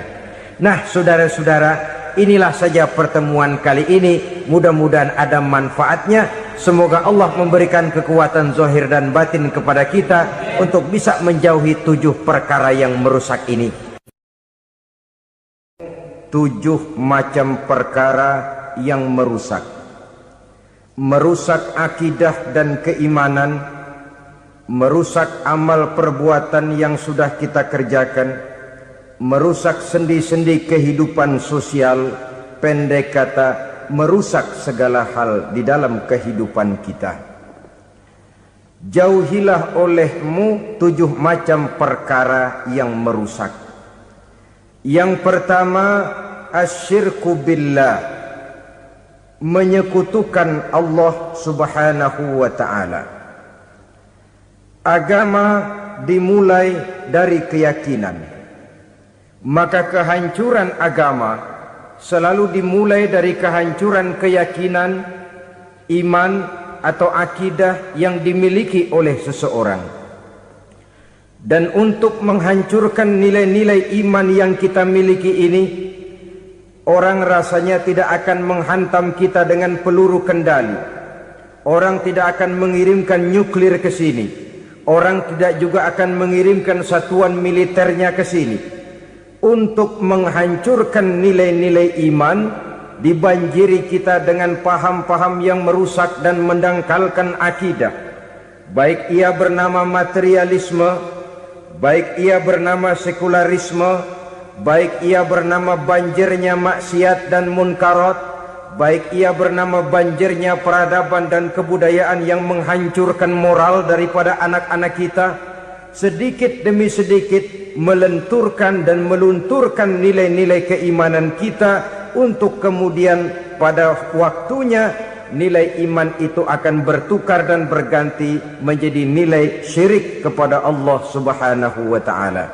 A: Nah saudara-saudara, inilah saja pertemuan kali ini. Mudah-mudahan ada manfaatnya. Semoga Allah memberikan kekuatan zahir dan batin kepada kita untuk bisa menjauhi 7 perkara yang merusak ini. 7 macam perkara yang merusak. Merusak akidah dan keimanan, merusak amal perbuatan yang sudah kita kerjakan, merusak sendi-sendi kehidupan sosial, pendek kata merusak segala hal di dalam kehidupan kita. Jauhilah olehmu 7 macam perkara yang merusak. Yang pertama, asyirku billah, menyekutukan Allah subhanahu wa ta'ala. Agama dimulai dari keyakinan, maka kehancuran agama selalu dimulai dari kehancuran keyakinan, iman atau akidah yang dimiliki oleh seseorang. Dan untuk menghancurkan nilai-nilai iman yang kita miliki ini, orang rasanya tidak akan menghantam kita dengan peluru kendali. Orang tidak akan mengirimkan nuklir ke sini. Orang tidak juga akan mengirimkan satuan militernya ke sini. Untuk menghancurkan nilai-nilai iman, dibanjiri kita dengan paham-paham yang merusak dan mendangkalkan akidah. Baik ia bernama materialisme, baik ia bernama sekularisme, baik ia bernama banjirnya maksiat dan munkarat, baik ia bernama banjirnya peradaban dan kebudayaan yang menghancurkan moral daripada anak-anak kita. Sedikit demi sedikit melenturkan dan melunturkan nilai-nilai keimanan kita, untuk kemudian pada waktunya nilai iman itu akan bertukar dan berganti menjadi nilai syirik kepada Allah subhanahu wa ta'ala.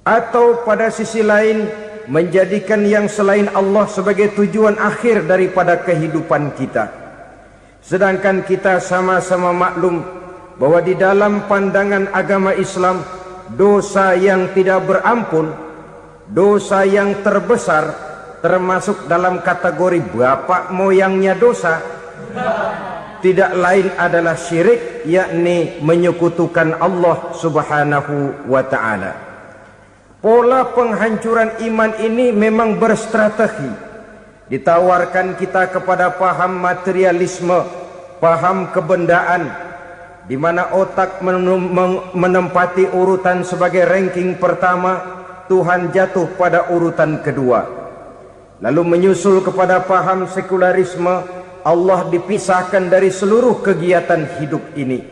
A: Atau pada sisi lain, menjadikan yang selain Allah sebagai tujuan akhir daripada kehidupan kita. Sedangkan kita sama-sama maklum bahwa di dalam pandangan agama Islam, dosa yang tidak berampun, dosa yang terbesar, termasuk dalam kategori bapak moyangnya dosa, tidak lain adalah syirik, yakni menyekutukan Allah subhanahu wa ta'ala. Pola penghancuran iman ini memang berstrategi. Ditawarkan kita kepada paham materialisme, paham kebendaan, di mana otak menempati urutan sebagai ranking pertama, Tuhan jatuh pada urutan kedua. Lalu menyusul kepada paham sekularisme, Allah dipisahkan dari seluruh kegiatan hidup ini,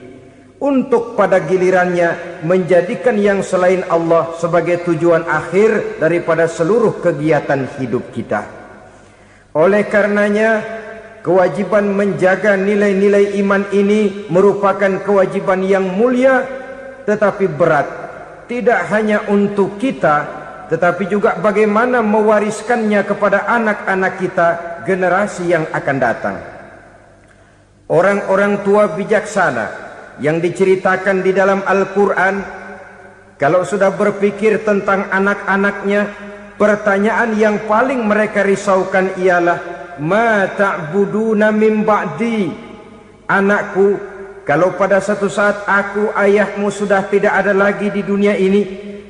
A: untuk pada gilirannya menjadikan yang selain Allah sebagai tujuan akhir daripada seluruh kegiatan hidup kita. Oleh karenanya, kewajiban menjaga nilai-nilai iman ini merupakan kewajiban yang mulia tetapi berat, tidak hanya untuk kita tetapi juga bagaimana mewariskannya kepada anak-anak kita, generasi yang akan datang. Orang-orang tua bijaksana yang diceritakan di dalam Al-Quran, kalau sudah berpikir tentang anak-anaknya, pertanyaan yang paling mereka risaukan ialah, ma ta'buduna min ba'di. Anakku, kalau pada satu saat aku, ayahmu sudah tidak ada lagi di dunia ini,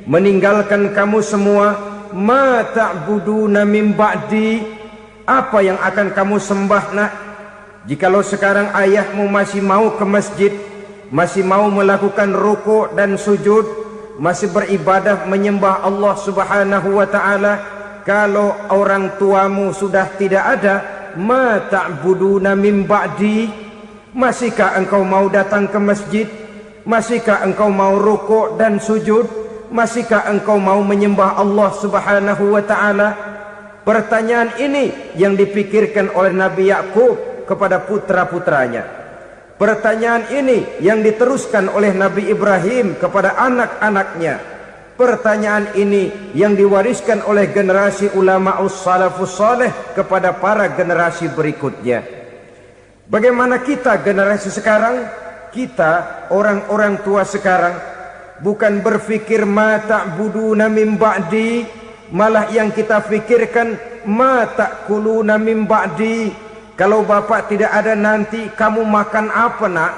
A: meninggalkan kamu semua, ma ta'buduna min ba'di, apa yang akan kamu sembah nak? Jikalau sekarang ayahmu masih mau ke masjid, masih mau melakukan rukuk dan sujud, masih beribadah menyembah Allah Subhanahu wa ta'ala, kalau orang tuamu sudah tidak ada, ma ta'buduna min ba'di, masihkah engkau mau datang ke masjid? Masihkah engkau mau rukuk dan sujud? Masihkah engkau mau menyembah Allah Subhanahu wa ta'ala? Pertanyaan ini yang dipikirkan oleh Nabi Yakub kepada putra-putranya. Pertanyaan ini yang diteruskan oleh Nabi Ibrahim kepada anak-anaknya. Pertanyaan ini yang diwariskan oleh generasi ulama salafus saleh kepada para generasi berikutnya. Bagaimana kita generasi sekarang? Kita orang-orang tua sekarang bukan berfikir ma ta'buduna min ba'di, malah yang kita fikirkan ma ta'kuluna min ba'di. Kalau bapak tidak ada nanti kamu makan apa nak?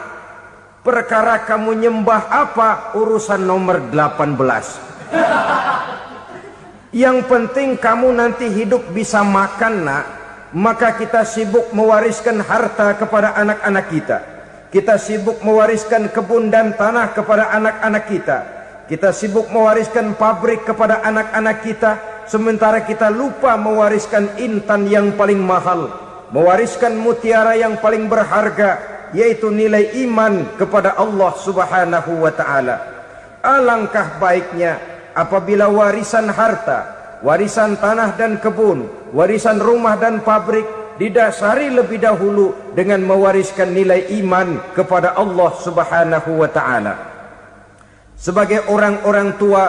A: Perkara kamu nyembah apa, urusan nomor 18. Yang penting kamu nanti hidup bisa makan nak. Maka kita sibuk mewariskan harta kepada anak-anak kita. Kita sibuk mewariskan kebun dan tanah kepada anak-anak kita. Kita sibuk mewariskan pabrik kepada anak-anak kita, sementara kita lupa mewariskan intan yang paling mahal, mewariskan mutiara yang paling berharga, yaitu nilai iman kepada Allah Subhanahu wa ta'ala. Alangkah baiknya apabila warisan harta, warisan tanah dan kebun, warisan rumah dan pabrik didasari lebih dahulu dengan mewariskan nilai iman kepada Allah Subhanahu wa ta'ala. Sebagai orang-orang tua,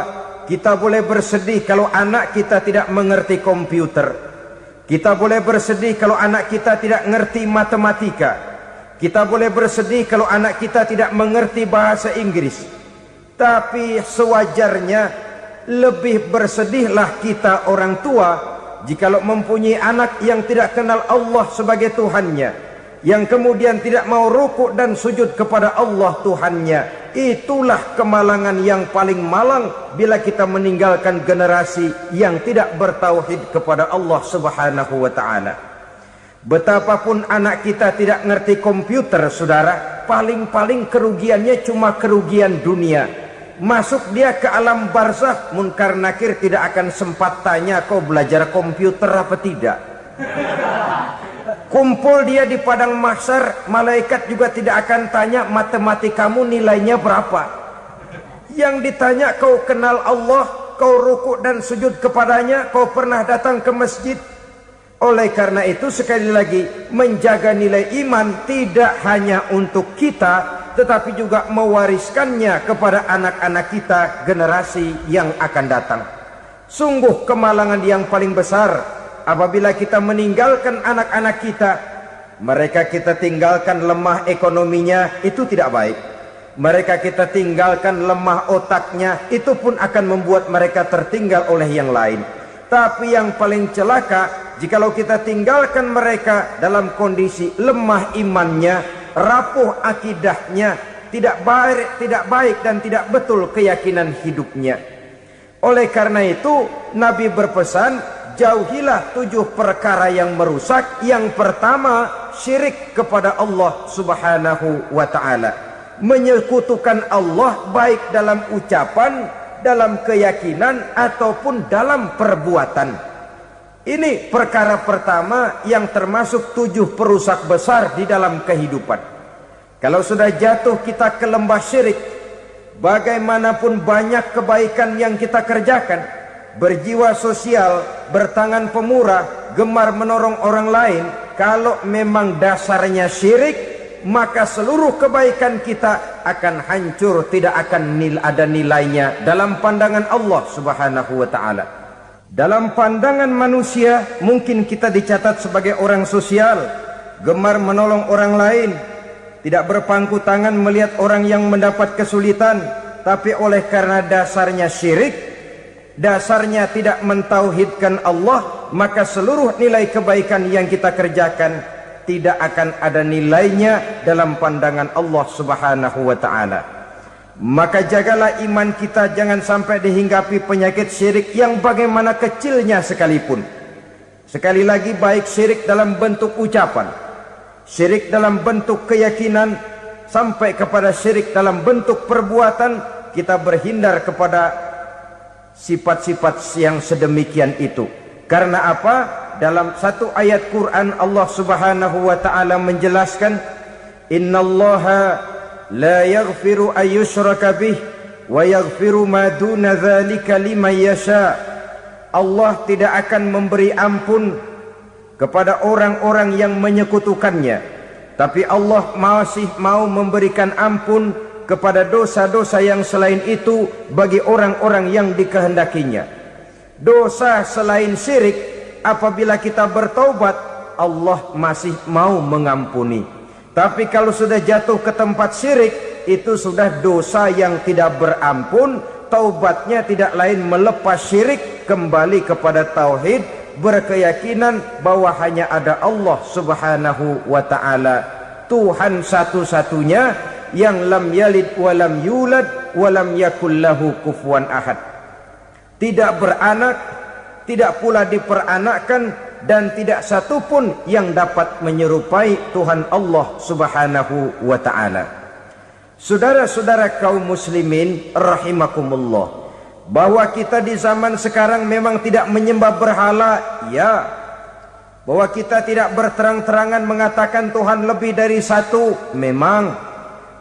A: kita boleh bersedih kalau anak kita tidak mengerti komputer. Kita boleh bersedih kalau anak kita tidak mengerti matematika. Kita boleh bersedih kalau anak kita tidak mengerti bahasa Inggris. Tapi sewajarnya lebih bersedihlah kita orang tua jikalau mempunyai anak yang tidak kenal Allah sebagai Tuhannya, yang kemudian tidak mau rukuk dan sujud kepada Allah Tuhannya. Itulah kemalangan yang paling malang bila kita meninggalkan generasi yang tidak bertauhid kepada Allah Subhanahu wa ta'ala. Betapapun anak kita tidak ngerti komputer, saudara, paling-paling kerugiannya cuma kerugian dunia. Masuk dia ke alam barzakh, munkar nakir tidak akan sempat tanya kau belajar komputer apa tidak. Kumpul dia di padang mahsyar, malaikat juga tidak akan tanya matematikamu nilainya berapa. Yang ditanya, kau kenal Allah, kau rukuk dan sujud kepadanya, kau pernah datang ke masjid. Oleh karena itu sekali lagi, menjaga nilai iman tidak hanya untuk kita, tetapi juga mewariskannya kepada anak-anak kita, generasi yang akan datang. Sungguh kemalangan yang paling besar apabila kita meninggalkan anak-anak kita. Mereka kita tinggalkan lemah ekonominya, itu tidak baik. Mereka kita tinggalkan lemah otaknya, itu pun akan membuat mereka tertinggal oleh yang lain. Tapi yang paling celaka, jikalau kita tinggalkan mereka dalam kondisi lemah imannya, rapuh akidahnya, tidak baik dan tidak betul keyakinan hidupnya. Oleh karena itu Nabi berpesan, jauhilah 7 perkara yang merusak. Yang pertama, syirik kepada Allah Subhanahu wa ta'ala. Menyekutukan Allah baik dalam ucapan, dalam keyakinan, ataupun dalam perbuatan. Ini perkara pertama yang termasuk 7 perusak besar di dalam kehidupan. Kalau sudah jatuh kita ke lembah syirik, bagaimanapun banyak kebaikan yang kita kerjakan, berjiwa sosial, bertangan pemurah, gemar menolong orang lain, kalau memang dasarnya syirik, maka seluruh kebaikan kita akan hancur, tidak akan ada nilainya dalam pandangan Allah Subhanahu wa taala. Dalam pandangan manusia mungkin kita dicatat sebagai orang sosial, gemar menolong orang lain, tidak berpangku tangan melihat orang yang mendapat kesulitan, tapi oleh karena dasarnya syirik, dasarnya tidak mentauhidkan Allah, maka seluruh nilai kebaikan yang kita kerjakan tidak akan ada nilainya dalam pandangan Allah Subhanahu wa taala. Maka jagalah iman kita jangan sampai dihinggapi penyakit syirik yang bagaimana kecilnya sekalipun. Sekali lagi, baik syirik dalam bentuk ucapan, syirik dalam bentuk keyakinan, sampai kepada syirik dalam bentuk perbuatan, kita berhindar kepada sifat-sifat yang sedemikian itu. Karena apa? Dalam satu ayat Quran Allah Subhanahu wa taala menjelaskan, innallaha la yaghfiru ayyushraka bih wa yaghfiru ma duna dzalika liman yasha. Allah tidak akan memberi ampun kepada orang-orang yang menyekutukannya, tapi Allah masih mau memberikan ampun kepada dosa-dosa yang selain itu bagi orang-orang yang dikehendakinya. Dosa selain syirik, apabila kita bertaubat, Allah masih mau mengampuni. Tapi kalau sudah jatuh ke tempat syirik, itu sudah dosa yang tidak berampun. Taubatnya tidak lain melepas syirik, kembali kepada tauhid, berkeyakinan bahwa hanya ada Allah Subhanahu wa taala, Tuhan satu-satunya yang lam yalid wa lam yulad wa lam yakul lahu kufuwan ahad. Tidak beranak, tidak pula diperanakkan, dan tidak satupun yang dapat menyerupai Tuhan Allah Subhanahu wa taala. Saudara-saudara kaum muslimin rahimakumullah, bahwa kita di zaman sekarang memang tidak menyembah berhala, ya. Bahwa kita tidak berterang-terangan mengatakan Tuhan lebih dari satu, memang.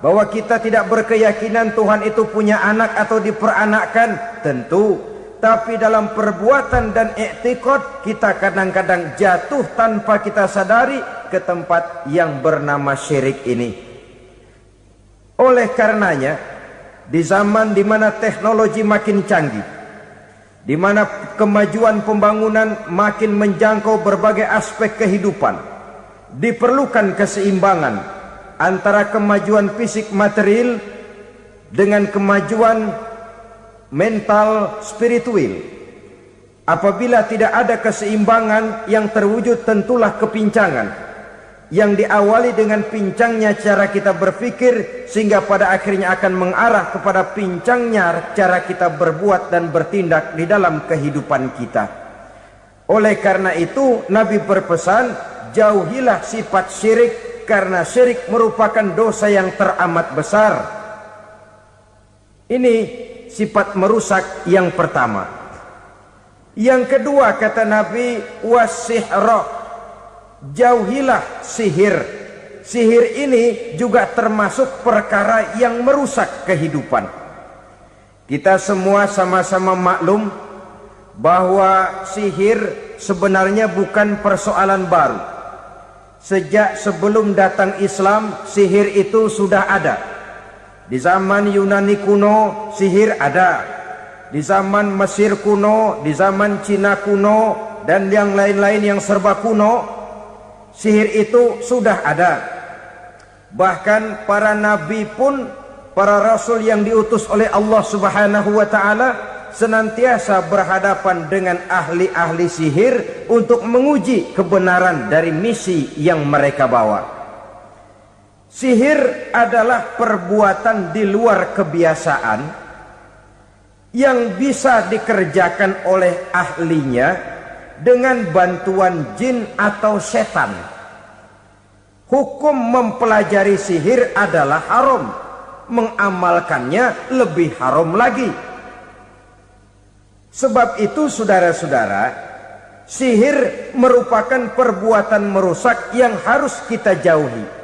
A: Bahwa kita tidak berkeyakinan Tuhan itu punya anak atau diperanakkan, tentu. Tapi dalam perbuatan dan i'tiqad kita kadang-kadang jatuh tanpa kita sadari ke tempat yang bernama syirik ini. Oleh karenanya, di zaman di mana teknologi makin canggih, di mana kemajuan pembangunan makin menjangkau berbagai aspek kehidupan, diperlukan keseimbangan antara kemajuan fisik material dengan kemajuan mental spiritual. Apabila tidak ada keseimbangan, yang terwujud tentulah kepincangan, yang diawali dengan pincangnya cara kita berpikir, sehingga pada akhirnya akan mengarah kepada pincangnya cara kita berbuat dan bertindak di dalam kehidupan kita. Oleh karena itu Nabi berpesan, jauhilah sifat syirik, karena syirik merupakan dosa yang teramat besar. Ini sifat merusak yang pertama. Yang kedua, kata Nabi, wasihra, jauhilah sihir. Sihir ini juga termasuk perkara yang merusak kehidupan. Kita semua sama-sama maklum bahwa sihir sebenarnya bukan persoalan baru. Sejak sebelum datang Islam, sihir itu sudah ada. Di zaman Yunani kuno sihir ada, di zaman Mesir kuno, di zaman Cina kuno, dan yang lain-lain yang serba kuno, sihir itu sudah ada. Bahkan para nabi pun, para rasul yang diutus oleh Allah Subhanahu wa taala, senantiasa berhadapan dengan ahli-ahli sihir untuk menguji kebenaran dari misi yang mereka bawa. Sihir adalah perbuatan di luar kebiasaan yang bisa dikerjakan oleh ahlinya dengan bantuan jin atau setan. Hukum mempelajari sihir adalah haram, mengamalkannya lebih haram lagi. Sebab itu saudara-saudara, sihir merupakan perbuatan merusak yang harus kita jauhi.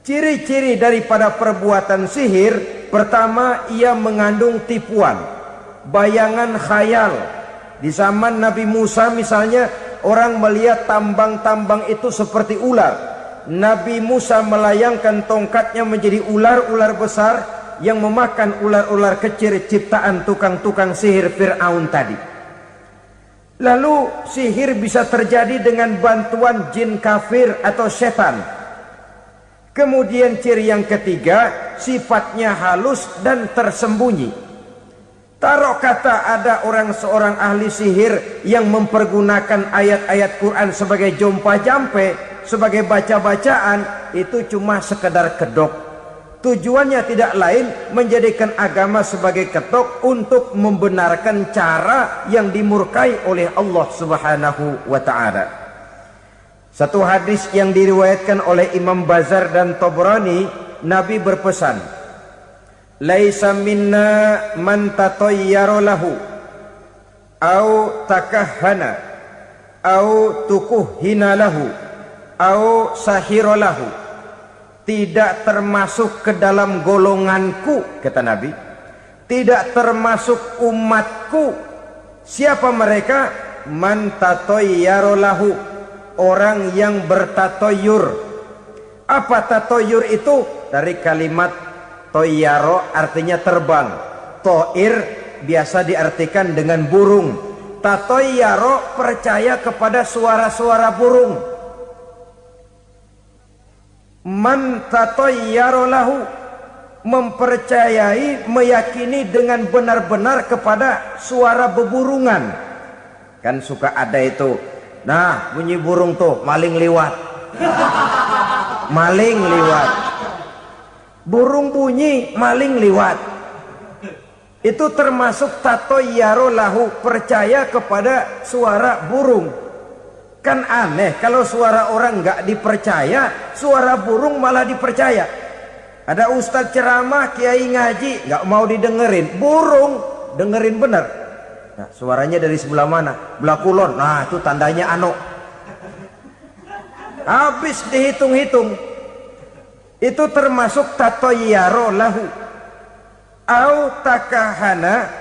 A: Ciri-ciri daripada perbuatan sihir, pertama, ia mengandung tipuan, bayangan khayal. Di zaman Nabi Musa misalnya, orang melihat tambang-tambang itu seperti ular. Nabi Musa melayangkan tongkatnya menjadi ular-ular besar yang memakan ular-ular kecil ciptaan tukang-tukang sihir Fir'aun tadi. Lalu sihir bisa terjadi dengan bantuan jin kafir atau setan. Kemudian ciri yang ketiga, sifatnya halus dan tersembunyi. Taruh kata ada seorang ahli sihir yang mempergunakan ayat-ayat Quran sebagai jompa-jampe, sebagai baca-bacaan, itu cuma sekedar kedok. Tujuannya tidak lain menjadikan agama sebagai ketok untuk membenarkan cara yang dimurkai oleh Allah Subhanahu wa ta'ala. Satu hadis yang diriwayatkan oleh Imam Bazar dan Tabrani, Nabi berpesan, "Laisa minna man tatayyara lahu au takahhana au tukuhhina lahu au sahira lahu." Tidak termasuk ke dalam golonganku, kata Nabi. Tidak termasuk umatku. Siapa mereka? Man tatayyara lahu, orang yang bertatoyur. Apa tatoyur itu? Dari kalimat toyaro, artinya terbang. Toir biasa diartikan dengan burung. Tatoyaro percaya kepada suara-suara burung. Man tatayyara lahu, mempercayai, meyakini dengan benar-benar kepada suara beburungan. Kan suka ada itu, nah bunyi burung tuh, maling liwat. Maling liwat. Burung bunyi, maling liwat. Itu termasuk tatayyara lahu, percaya kepada suara burung. Kan aneh kalau suara orang nggak dipercaya, suara burung malah dipercaya. Ada ustadz ceramah, kiai ngaji, nggak mau didengerin, burung dengerin bener. Nah, suaranya dari sebelah mana? Belah kulon. Nah, itu tandanya ano. Habis dihitung-hitung. Itu termasuk tatayyara lahu. Au takahana,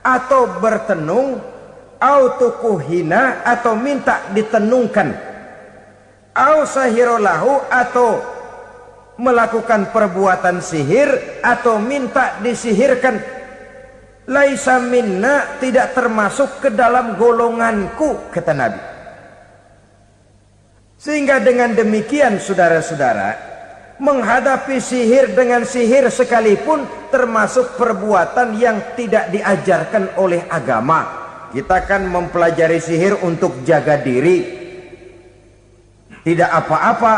A: atau bertenung, au tukuhina, atau minta ditenungkan, au sahirolahu, atau melakukan perbuatan sihir atau minta disihirkan. Laisa minna, tidak termasuk ke dalam golonganku, kata Nabi. Sehingga dengan demikian saudara-saudara, menghadapi sihir dengan sihir sekalipun termasuk perbuatan yang tidak diajarkan oleh agama. Kita kan mempelajari sihir untuk jaga diri, tidak apa-apa.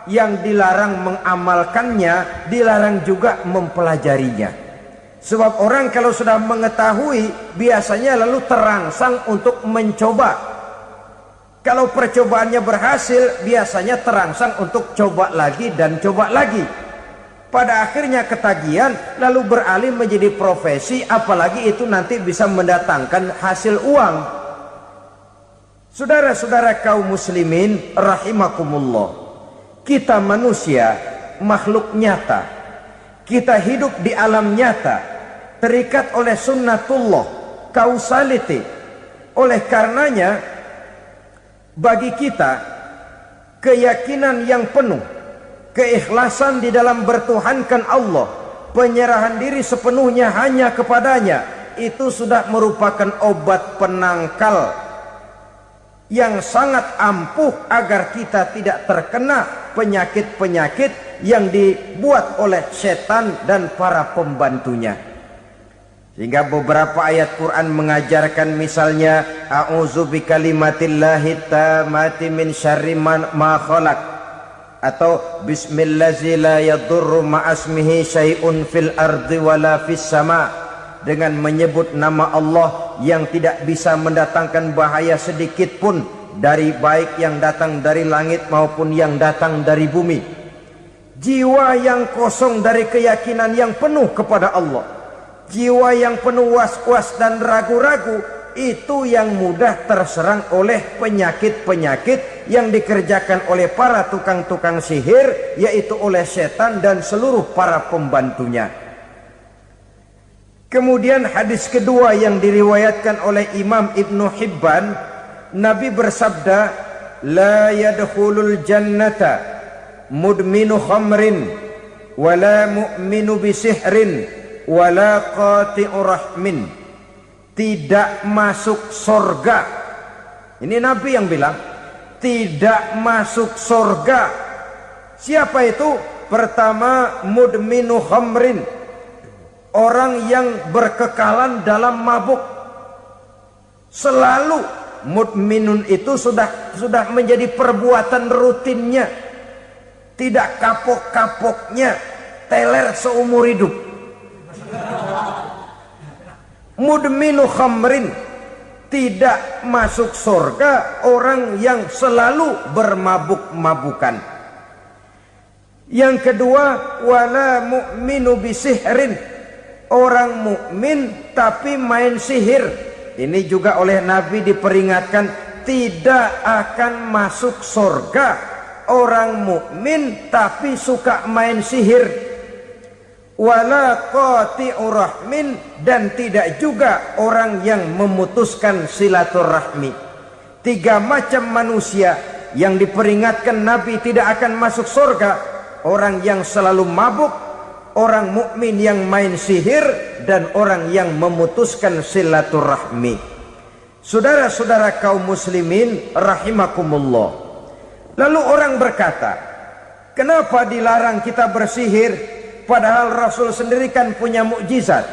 A: Yang dilarang mengamalkannya, dilarang juga mempelajarinya. Sebab orang kalau sudah mengetahui, biasanya lalu terangsang untuk mencoba. Kalau percobaannya berhasil, biasanya terangsang untuk coba lagi dan coba lagi. Pada akhirnya ketagihan, lalu beralih menjadi profesi, apalagi itu nanti bisa mendatangkan hasil uang. Saudara-saudara kaum muslimin rahimakumullah, kita manusia makhluk nyata, kita hidup di alam nyata, terikat oleh sunnatullah, causality. Oleh karenanya bagi kita keyakinan yang penuh, keikhlasan di dalam bertuhankan Allah, penyerahan diri sepenuhnya hanya kepadanya, itu sudah merupakan obat penangkal yang sangat ampuh agar kita tidak terkena penyakit-penyakit yang dibuat oleh setan dan para pembantunya. Sehingga beberapa ayat Quran mengajarkan, misalnya a'udzu bikalimatillahi tammati min syarri ma khalaq, atau bismillazi la yadurru ma'asmihi syai'un fil ardi wala fis sama, dengan menyebut nama Allah yang tidak bisa mendatangkan bahaya sedikit pun, dari baik yang datang dari langit maupun yang datang dari bumi. Jiwa yang kosong dari keyakinan yang penuh kepada Allah, jiwa yang penuh was-was dan ragu-ragu, itu yang mudah terserang oleh penyakit-penyakit yang dikerjakan oleh para tukang-tukang sihir, yaitu oleh setan dan seluruh para pembantunya. Kemudian hadis kedua yang diriwayatkan oleh Imam Ibnu Hibban, Nabi bersabda, la yadkhulul jannata mudminu khamrin wala mu'minu bisihrin wala qati'u rahmin. Tidak masuk surga. Ini Nabi yang bilang, tidak masuk surga. Siapa itu? Pertama, mudminu khamrin, orang yang berkekalan dalam mabuk. Selalu mudminun itu sudah menjadi perbuatan rutinnya, tidak kapok-kapoknya, teler seumur hidup. Mudminu khamrin, tidak masuk surga orang yang selalu bermabuk-mabukan. Yang kedua, wala mu'minu bisihrin, orang mukmin tapi main sihir. Ini juga oleh Nabi diperingatkan, tidak akan masuk surga orang mukmin tapi suka main sihir. Wala qati'u rahmin, dan tidak juga orang yang memutuskan silaturahmi. 3 macam manusia yang diperingatkan Nabi tidak akan masuk surga: orang yang selalu mabuk, orang mukmin yang main sihir, dan orang yang memutuskan silaturahmi. Saudara-saudara kaum muslimin rahimakumullah. Lalu orang berkata, kenapa dilarang kita bersihir? Padahal Rasul sendiri kan punya mukjizat.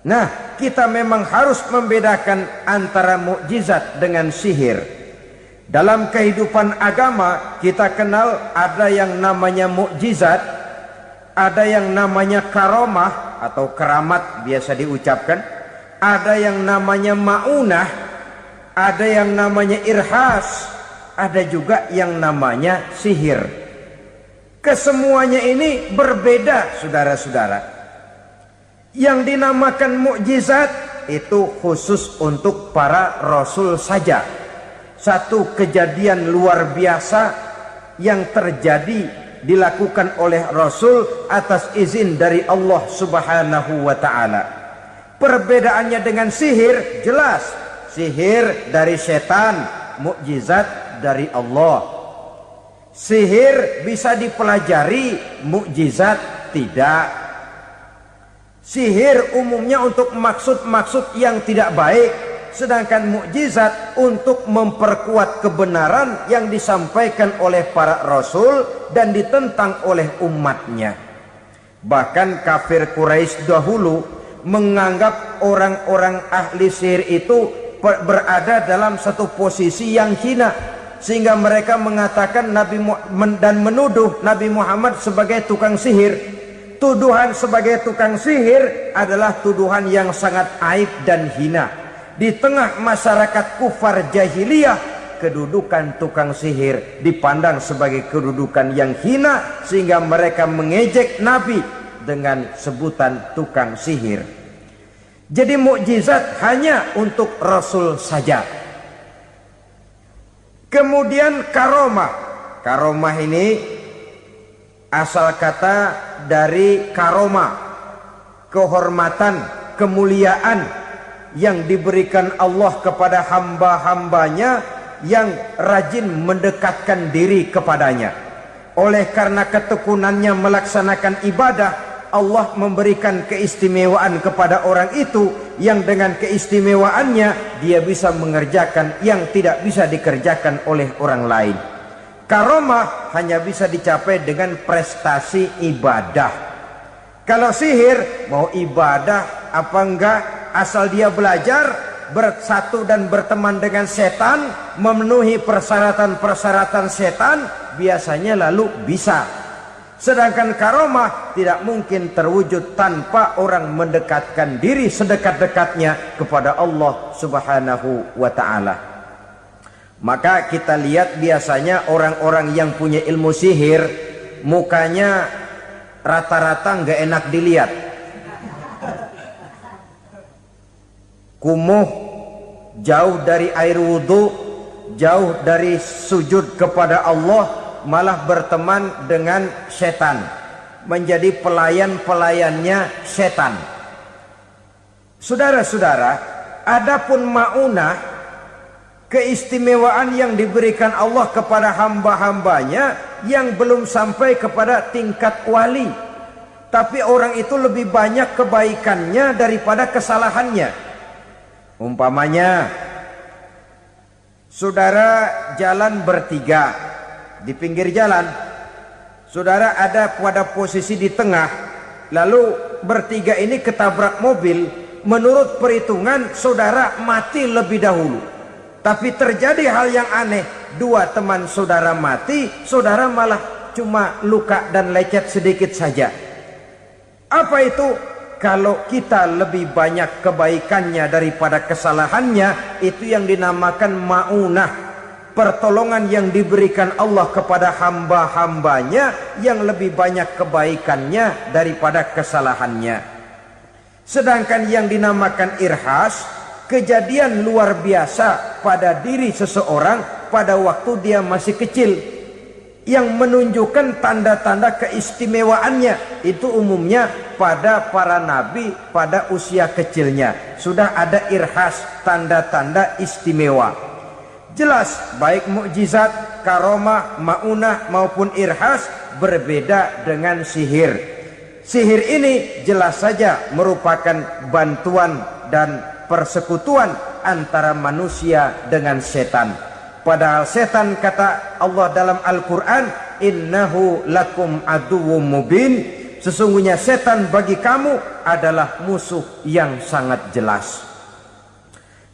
A: Nah, kita memang harus membedakan antara mukjizat dengan sihir. Dalam kehidupan agama kita kenal ada yang namanya mukjizat, ada yang namanya karomah atau keramat biasa diucapkan, ada yang namanya maunah, ada yang namanya irhas, ada juga yang namanya sihir. Kesemuanya ini berbeda, saudara-saudara. Yang dinamakan mukjizat itu khusus untuk para rasul saja. Satu kejadian luar biasa yang terjadi dilakukan oleh rasul atas izin dari Allah Subhanahu wa taala. Perbedaannya dengan sihir jelas. Sihir dari setan, mukjizat dari Allah. Sihir bisa dipelajari, mukjizat tidak. Sihir umumnya untuk maksud-maksud yang tidak baik, sedangkan mukjizat untuk memperkuat kebenaran yang disampaikan oleh para rasul dan ditentang oleh umatnya. Bahkan kafir Quraisy dahulu menganggap orang-orang ahli sihir itu berada dalam satu posisi yang hina, sehingga mereka mengatakan dan menuduh Nabi Muhammad sebagai tukang sihir. Tuduhan sebagai tukang sihir adalah tuduhan yang sangat aib dan hina. Di tengah masyarakat kufar jahiliyah, kedudukan tukang sihir dipandang sebagai kedudukan yang hina, sehingga mereka mengejek Nabi dengan sebutan tukang sihir. Jadi mukjizat hanya untuk Rasul saja. Kemudian karomah. Karomah ini asal kata dari karomah, kehormatan, kemuliaan yang diberikan Allah kepada hamba-hambanya yang rajin mendekatkan diri kepadanya. Oleh karena ketekunannya melaksanakan ibadah, Allah memberikan keistimewaan kepada orang itu, yang dengan keistimewaannya dia bisa mengerjakan yang tidak bisa dikerjakan oleh orang lain. Karomah hanya bisa dicapai dengan prestasi ibadah. Kalau sihir, mau ibadah apa enggak, asal dia belajar, bersatu dan berteman dengan setan, memenuhi persyaratan-persyaratan setan, biasanya lalu bisa. Sedangkan karomah tidak mungkin terwujud tanpa orang mendekatkan diri sedekat-dekatnya kepada Allah Subhanahu wa ta'ala. Maka kita lihat biasanya orang-orang yang punya ilmu sihir, mukanya rata-rata nggak enak dilihat. Kumuh, jauh dari air wudhu, jauh dari sujud kepada Allah, malah berteman dengan setan, menjadi pelayan-pelayannya setan. Saudara-saudara, adapun maunah, keistimewaan yang diberikan Allah kepada hamba-hambanya yang belum sampai kepada tingkat wali, tapi orang itu lebih banyak kebaikannya daripada kesalahannya. Umpamanya saudara jalan bertiga di pinggir jalan, saudara ada pada posisi di tengah, lalu bertiga ini ketabrak mobil. Menurut perhitungan saudara mati lebih dahulu, tapi terjadi hal yang aneh, dua teman saudara mati, saudara malah cuma luka dan lecet sedikit saja. Apa itu? Kalau kita lebih banyak kebaikannya daripada kesalahannya, itu yang dinamakan ma'unah, pertolongan yang diberikan Allah kepada hamba-hambanya yang lebih banyak kebaikannya daripada kesalahannya. Sedangkan yang dinamakan irhas, kejadian luar biasa pada diri seseorang pada waktu dia masih kecil, yang menunjukkan tanda-tanda keistimewaannya. Itu umumnya pada para nabi pada usia kecilnya sudah ada irhas, tanda-tanda istimewa. Jelas baik mukjizat, karomah, maunah maupun irhas berbeda dengan sihir. Sihir ini jelas saja merupakan bantuan dan persekutuan antara manusia dengan setan. Padahal setan, kata Allah dalam Al-Quran, innahu lakum aduwwum mubin, sesungguhnya setan bagi kamu adalah musuh yang sangat jelas.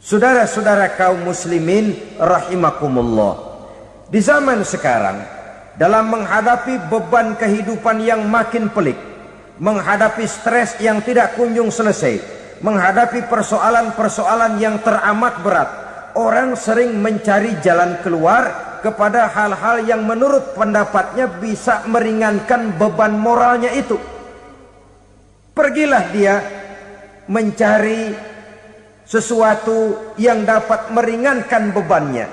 A: Saudara-saudara kaum muslimin rahimakumullah, di zaman sekarang dalam menghadapi beban kehidupan yang makin pelik, menghadapi stres yang tidak kunjung selesai, menghadapi persoalan-persoalan yang teramat berat, orang sering mencari jalan keluar kepada hal-hal yang menurut pendapatnya bisa meringankan beban moralnya itu. Pergilah dia mencari sesuatu yang dapat meringankan bebannya.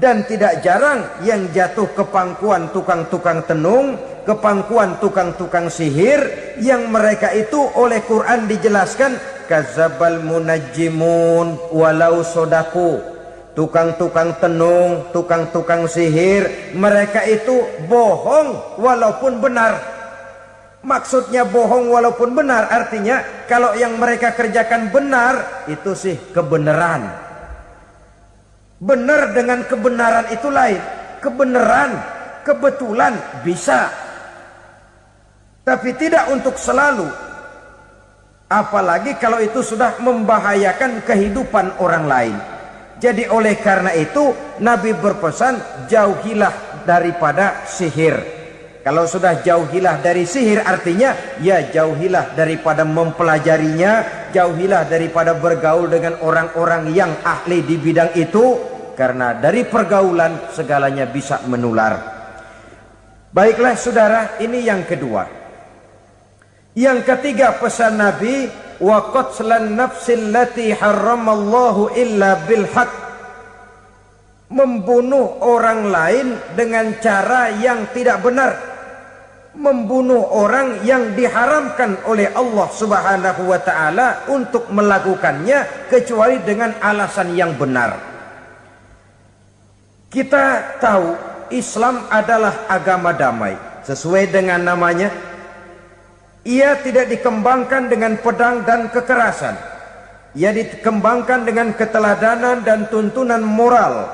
A: Dan tidak jarang yang jatuh ke pangkuan tukang-tukang tenung, ke pangkuan tukang-tukang sihir, yang mereka itu oleh Quran dijelaskan kadzabal munajjimun walau sodaku. Tukang-tukang tenung, tukang-tukang sihir, mereka itu bohong walaupun benar. Maksudnya bohong walaupun benar artinya kalau yang mereka kerjakan benar, itu sih kebenaran. Benar dengan kebenaran itu lain. Kebenaran, kebetulan bisa, tapi tidak untuk selalu. Apalagi kalau itu sudah membahayakan kehidupan orang lain. Jadi oleh karena itu Nabi berpesan, jauhilah daripada sihir. Kalau sudah jauhilah dari sihir artinya ya jauhilah daripada mempelajarinya, jauhilah daripada bergaul dengan orang-orang yang ahli di bidang itu, karena dari pergaulan segalanya bisa menular. Baiklah saudara, ini yang kedua. Yang ketiga pesan Nabi, wa qatlan nafsil lati harramallahu illa bil haq, membunuh orang lain dengan cara yang tidak benar, membunuh orang yang diharamkan oleh Allah Subhanahu wa taala untuk melakukannya kecuali dengan alasan yang benar. Kita tahu Islam adalah agama damai. Sesuai dengan namanya, ia tidak dikembangkan dengan pedang dan kekerasan. Ia dikembangkan dengan keteladanan dan tuntunan moral.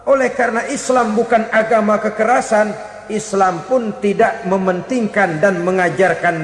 A: Oleh karena Islam bukan agama kekerasan, Islam pun tidak mementingkan dan mengajarkan